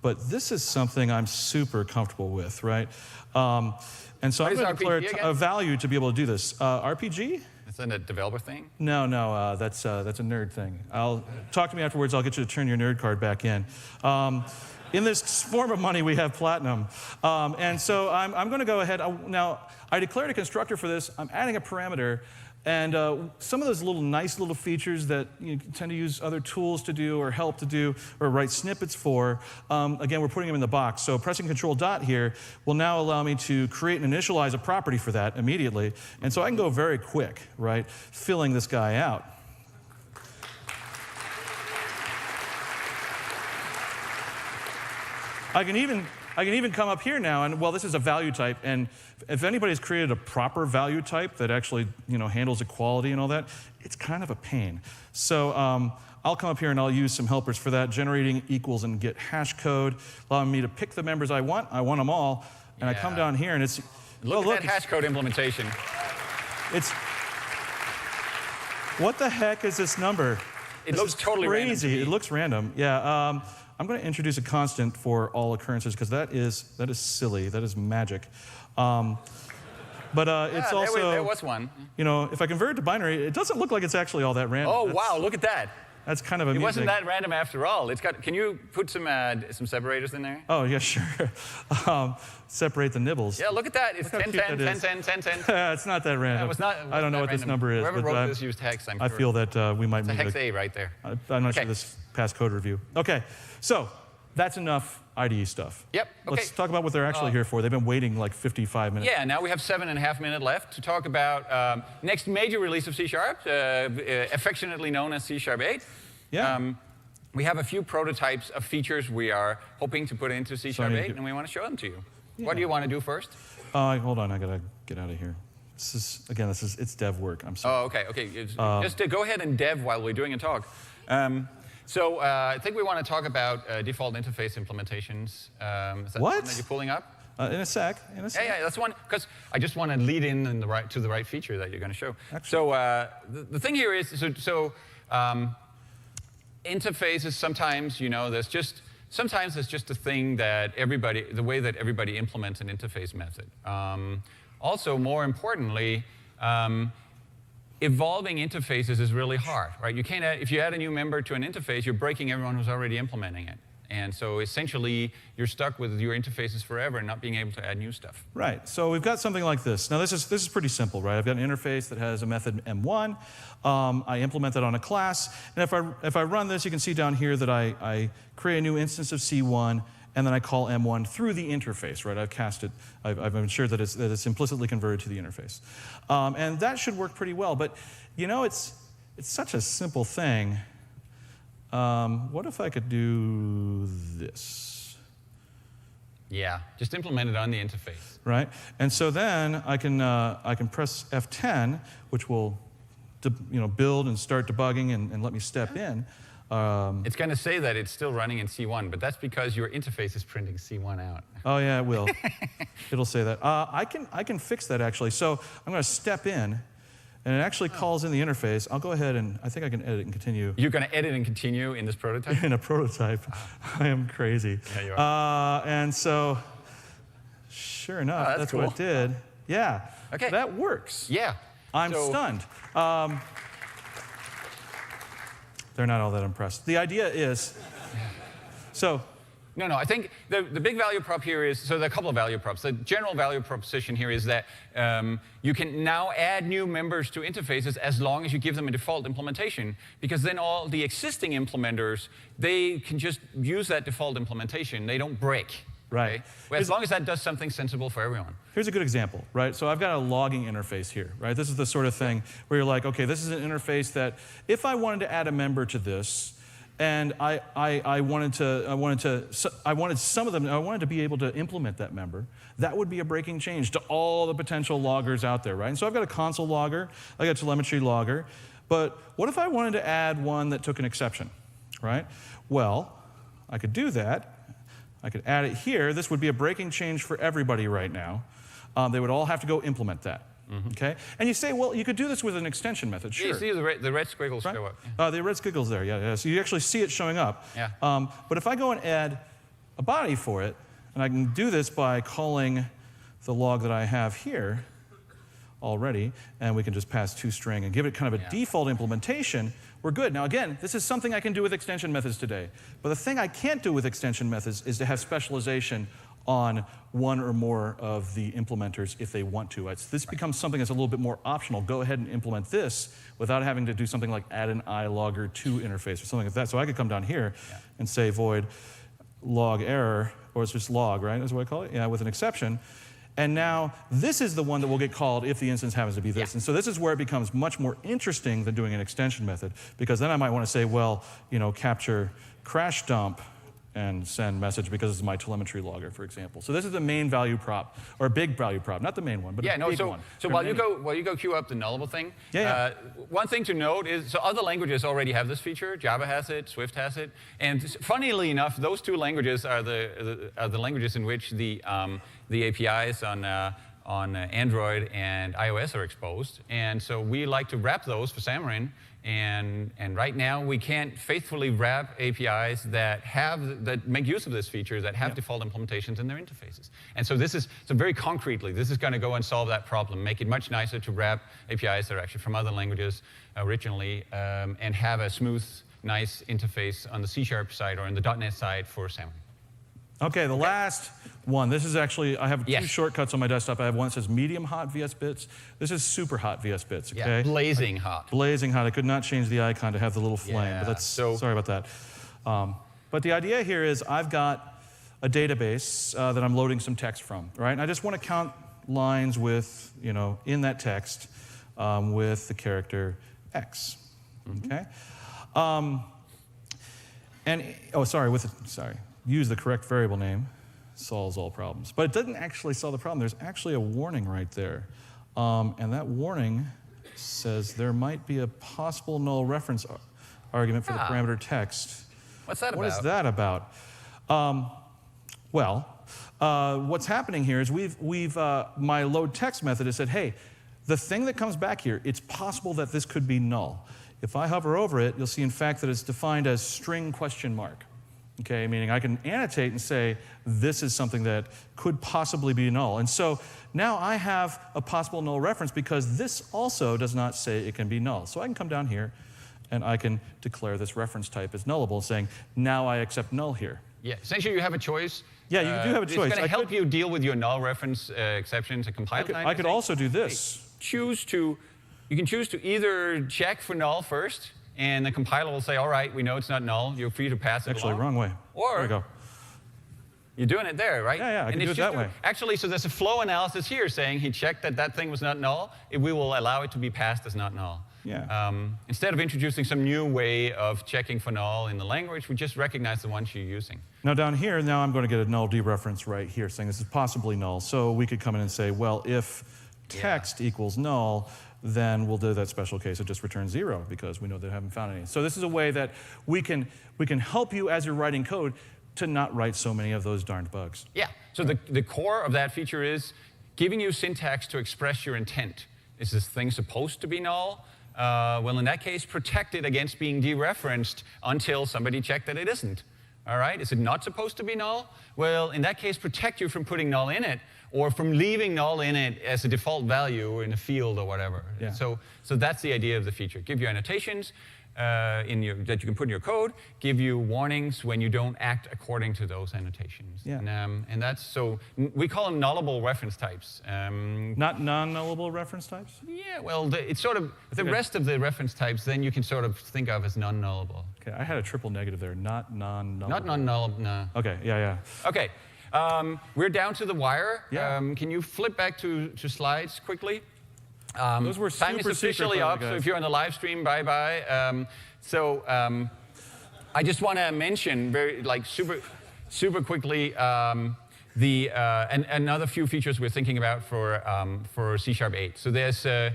But this is something I'm super comfortable with, right? And so I'm going to declare a value to be able to do this. RPG? Is that a developer thing? No, that's a nerd thing. Talk to me afterwards. I'll get you to turn your nerd card back in. In this form of money, we have platinum. And so I'm going to go ahead. Now, I declared a constructor for this. I'm adding a parameter. And some of those nice little features that you tend to use other tools to do or help to do or write snippets for, again, we're putting them in the box. So pressing Control Dot here will now allow me to create and initialize a property for that immediately. And so I can go very quick, right, filling this guy out. I can even come up here now, and this is a value type, and if anybody's created a proper value type that actually handles equality and all that, it's kind of a pain. So I'll come up here and I'll use some helpers for that, generating equals and get hash code, allowing me to pick the members I want. I want them all, and I come down here and it's look at that hash code implementation. What the heck is this number? It looks totally crazy. It looks random. Yeah. I'm going to introduce a constant for all occurrences, because that is silly. That is magic. But it's also there was one. If I convert it to binary, it doesn't look like it's actually all that random. Oh, wow! Look at that. That's kind of amusing. It wasn't that random after all. It's got. Can you put some separators in there? Oh yeah, sure. Separate the nibbles. Yeah, look at that. It's 10, 10, 10, 10, 10, 10. It's not that random. It was not. I don't know what this number is. Whoever wrote this used hex. I feel that we might need hex A right there. I'm not sure this passed code review. Okay, so that's enough IDE stuff. Yep. Okay. Let's talk about what they're actually here for. They've been waiting like 55 minutes. Yeah, now we have 7.5 minutes left to talk about next major release of C#, affectionately known as C#8. Yeah. We have a few prototypes of features we are hoping to put into C#8, and we want to show them to you. Yeah. What do you want to do first? Hold on, I gotta get out of here. It's dev work. I'm sorry. Oh, okay. Just go ahead and dev while we're doing a talk. So I think we want to talk about default interface implementations. Is that one that you're pulling up? In a sec. Yeah, that's one, because I just want to lead in the right feature that you're going to show. Actually. So the thing here is, interfaces sometimes, sometimes it's just a thing that the way that everybody implements an interface method. Also, more importantly, evolving interfaces is really hard, right? You can't if you add a new member to an interface, you're breaking everyone who's already implementing it. And so essentially, you're stuck with your interfaces forever and not being able to add new stuff. Right. So we've got something like this. Now, this is pretty simple, right? I've got an interface that has a method M1. I implement that on a class. And if I run this, you can see down here that I create a new instance of C1, and then I call M1 through the interface, right? I've cast it. I've ensured that it's implicitly converted to the interface. And that should work pretty well. But, it's such a simple thing. What if I could do this? Yeah, just implement it on the interface. Right, and so then I can press F10, which will build and start debugging and let me step in. It's going to say that it's still running in C1, but that's because your interface is printing C1 out. Oh yeah, it will. It'll say that. I can fix that actually. So I'm going to step in. And it actually calls in the interface. I'll go ahead and I think I can edit and continue. You're going to edit and continue in this prototype? In a prototype. I am crazy. Yeah, you are. And so, sure enough, that's cool. what it did. Yeah, Okay. that works. Yeah. I'm So- stunned. They're not all that impressed. The idea is, so No, I think the big value prop here is, so there are a couple of value props. The general value proposition here is that you can now add new members to interfaces as long as you give them a default implementation, because then all the existing implementers, they can just use that default implementation. They don't break. Right. Okay? Well, as long as that does something sensible for everyone. here's a good example, right? So I've got a logging interface here, right? This is the sort of thing where you're like, okay, this is an interface that if I wanted to add a member to this, and I wanted some of them, I wanted to be able to implement that member, that would be a breaking change to all the potential loggers out there, right? And so I've got a console logger, I got a telemetry logger, but what if I wanted to add one that took an exception, right? Well, I could do that. I could add it here. This would be a breaking change for everybody right now. They would all have to go implement that. Okay? And you say, well, you could do this with an extension method. Sure. Yeah, you see the red squiggles Right? show up. The red squiggles there, yeah. So you actually see it showing up. Yeah. But if I go and add a body for it, and I can do this by calling the log that I have here already, and we can just pass toString and give it kind of a default implementation, we're good. Now again, this is something I can do with extension methods today. But the thing I can't do with extension methods is to have specialization on one or more of the implementers if they want to. This becomes something that's a little bit more optional. Go ahead and implement this without having to do something like add an iLogger to interface or something like that. So I could come down here and say void log error, or it's just log, right? That's what I call it? Yeah, with an exception. And now this is the one that will get called if the instance happens to be this. And so this is where it becomes much more interesting than doing an extension method, because then I might want to say, well, capture crash dump and send message because it's my telemetry logger, for example. So this is the main value prop, or a big value prop, not the main one, but a big one. So while you go queue up the nullable thing, one thing to note is, so other languages already have this feature. Java has it, Swift has it, and funnily enough, those two languages are the languages in which the APIs on Android and iOS are exposed, and so we like to wrap those for Xamarin. And right now we can't faithfully wrap APIs that make use of this feature, that have default implementations in their interfaces. And so very concretely, this is going to go and solve that problem, make it much nicer to wrap APIs that are actually from other languages originally, and have a smooth, nice interface on the C# side or on the .NET side for Xamarin. Okay, the last one. This is actually, I have two shortcuts on my desktop. I have one that says medium hot VS Bits. This is super hot VS Bits, okay? Yeah, blazing hot. Blazing hot. I could not change the icon to have the little flame, but that's, sorry about that. But the idea here is I've got a database that I'm loading some text from, right? And I just want to count lines with, in that text with the character X, okay? Use the correct variable name, solves all problems. But it doesn't actually solve the problem. There's actually a warning right there. And that warning says there might be a possible null reference argument for the parameter text. What's that about? What is that about? What's happening here is my load text method has said, hey, the thing that comes back here, it's possible that this could be null. If I hover over it, you'll see in fact that it's defined as string ? Okay, meaning I can annotate and say, this is something that could possibly be null. And so now I have a possible null reference because this also does not say it can be null. So I can come down here and I can declare this reference type as nullable, saying, now I accept null here. Yeah, essentially you have a choice. Yeah, you do have a choice. It's going to help you deal with your null reference exceptions and compile time. I could also do this. You can choose to either check for null first, and the compiler will say, all right, we know it's not null. You're free to pass it along. Wrong way. Or there we go. You're doing it there, right? Yeah, I can do it that way. Actually, so there's a flow analysis here saying he checked that thing was not null. We will allow it to be passed as not null. Yeah. Instead of introducing some new way of checking for null in the language, we just recognize the ones you're using. Now down here, I'm going to get a null dereference right here saying this is possibly null. So we could come in and say, well, if text equals null, then we'll do that special case of just return 0 because we know they haven't found any. So this is a way that we can help you as you're writing code to not write so many of those darned bugs. Yeah, so the core of that feature is giving you syntax to express your intent. Is this thing supposed to be null? Well, in that case, protect it against being dereferenced until somebody checked that it isn't. All right? Is it not supposed to be null? Well, in that case, protect you from putting null in it or from leaving null in it as a default value or in a field or whatever. Yeah. So that's the idea of the feature. Give you annotations that you can put in your code, give you warnings when you don't act according to those annotations. Yeah. And that's so we call them nullable reference types. Not non-nullable reference types? Yeah, well, it's sort of the rest of the reference types. Then you can sort of think of as non-nullable. Okay, I had a triple negative there. Not non-nullable. Not non-nullable. No. Okay. Yeah. Okay. We're down to the wire. Yeah. Can you flip back to slides quickly? Those were Time is super officially secret, up, guys. so if you're on the live stream, bye-bye. I just want to mention super quickly another few features we're thinking about for C# 8. So there's the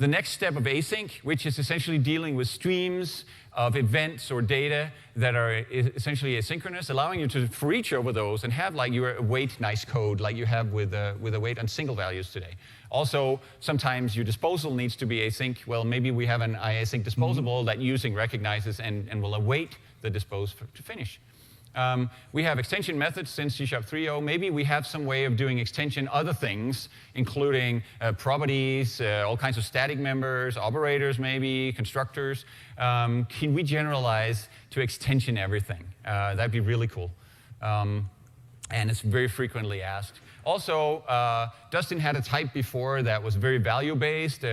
next step of async, which is essentially dealing with streams of events or data that are essentially asynchronous, allowing you to for each over those and have like your await nice code like you have with await on single values today. Also, sometimes your disposal needs to be async. Well, maybe we have an async disposable that using recognizes and will await the dispose to finish. We have extension methods since C# 3.0. Maybe we have some way of doing extension other things, including properties, all kinds of static members, operators maybe, constructors. Can we generalize to extension everything? That'd be really cool. And it's very frequently asked. Also, Dustin had a type before that was very value-based.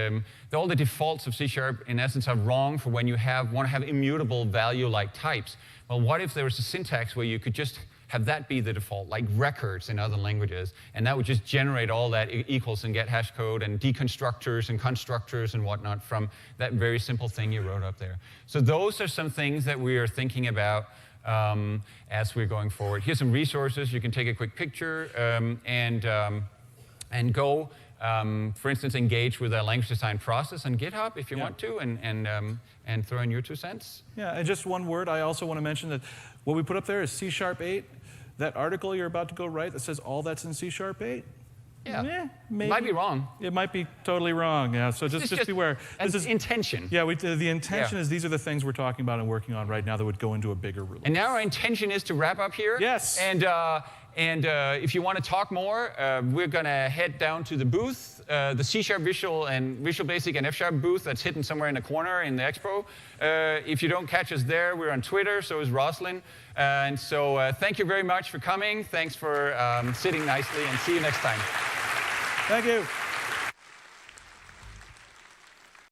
All the defaults of C# in essence are wrong for when you want to have immutable value-like types. Well, what if there was a syntax where you could just have that be the default, like records in other languages, and that would just generate all that equals and get hash code and deconstructors and constructors and whatnot from that very simple thing you wrote up there. So those are some things that we are thinking about as we're going forward. Here's some resources. You can take a quick picture and go, for instance, engage with a language design process on GitHub if you want to, and throw in your 2 cents. Yeah, and just one word, I also want to mention that what we put up there is C# 8. That article you're about to go write that says all that's in C# 8. Yeah, maybe. Might be wrong. It might be totally wrong, yeah, so just beware. This is intention. Yeah, the intention is these are the things we're talking about and working on right now that would go into a bigger release. And now our intention is to wrap up here. Yes. And if you want to talk more, we're going to head down to the booth, the C# Visual and Visual Basic and F# booth that's hidden somewhere in the corner in the expo. If you don't catch us there, we're on Twitter, so is Roslyn. And so thank you very much for coming. Thanks for sitting nicely, and see you next time. Thank you.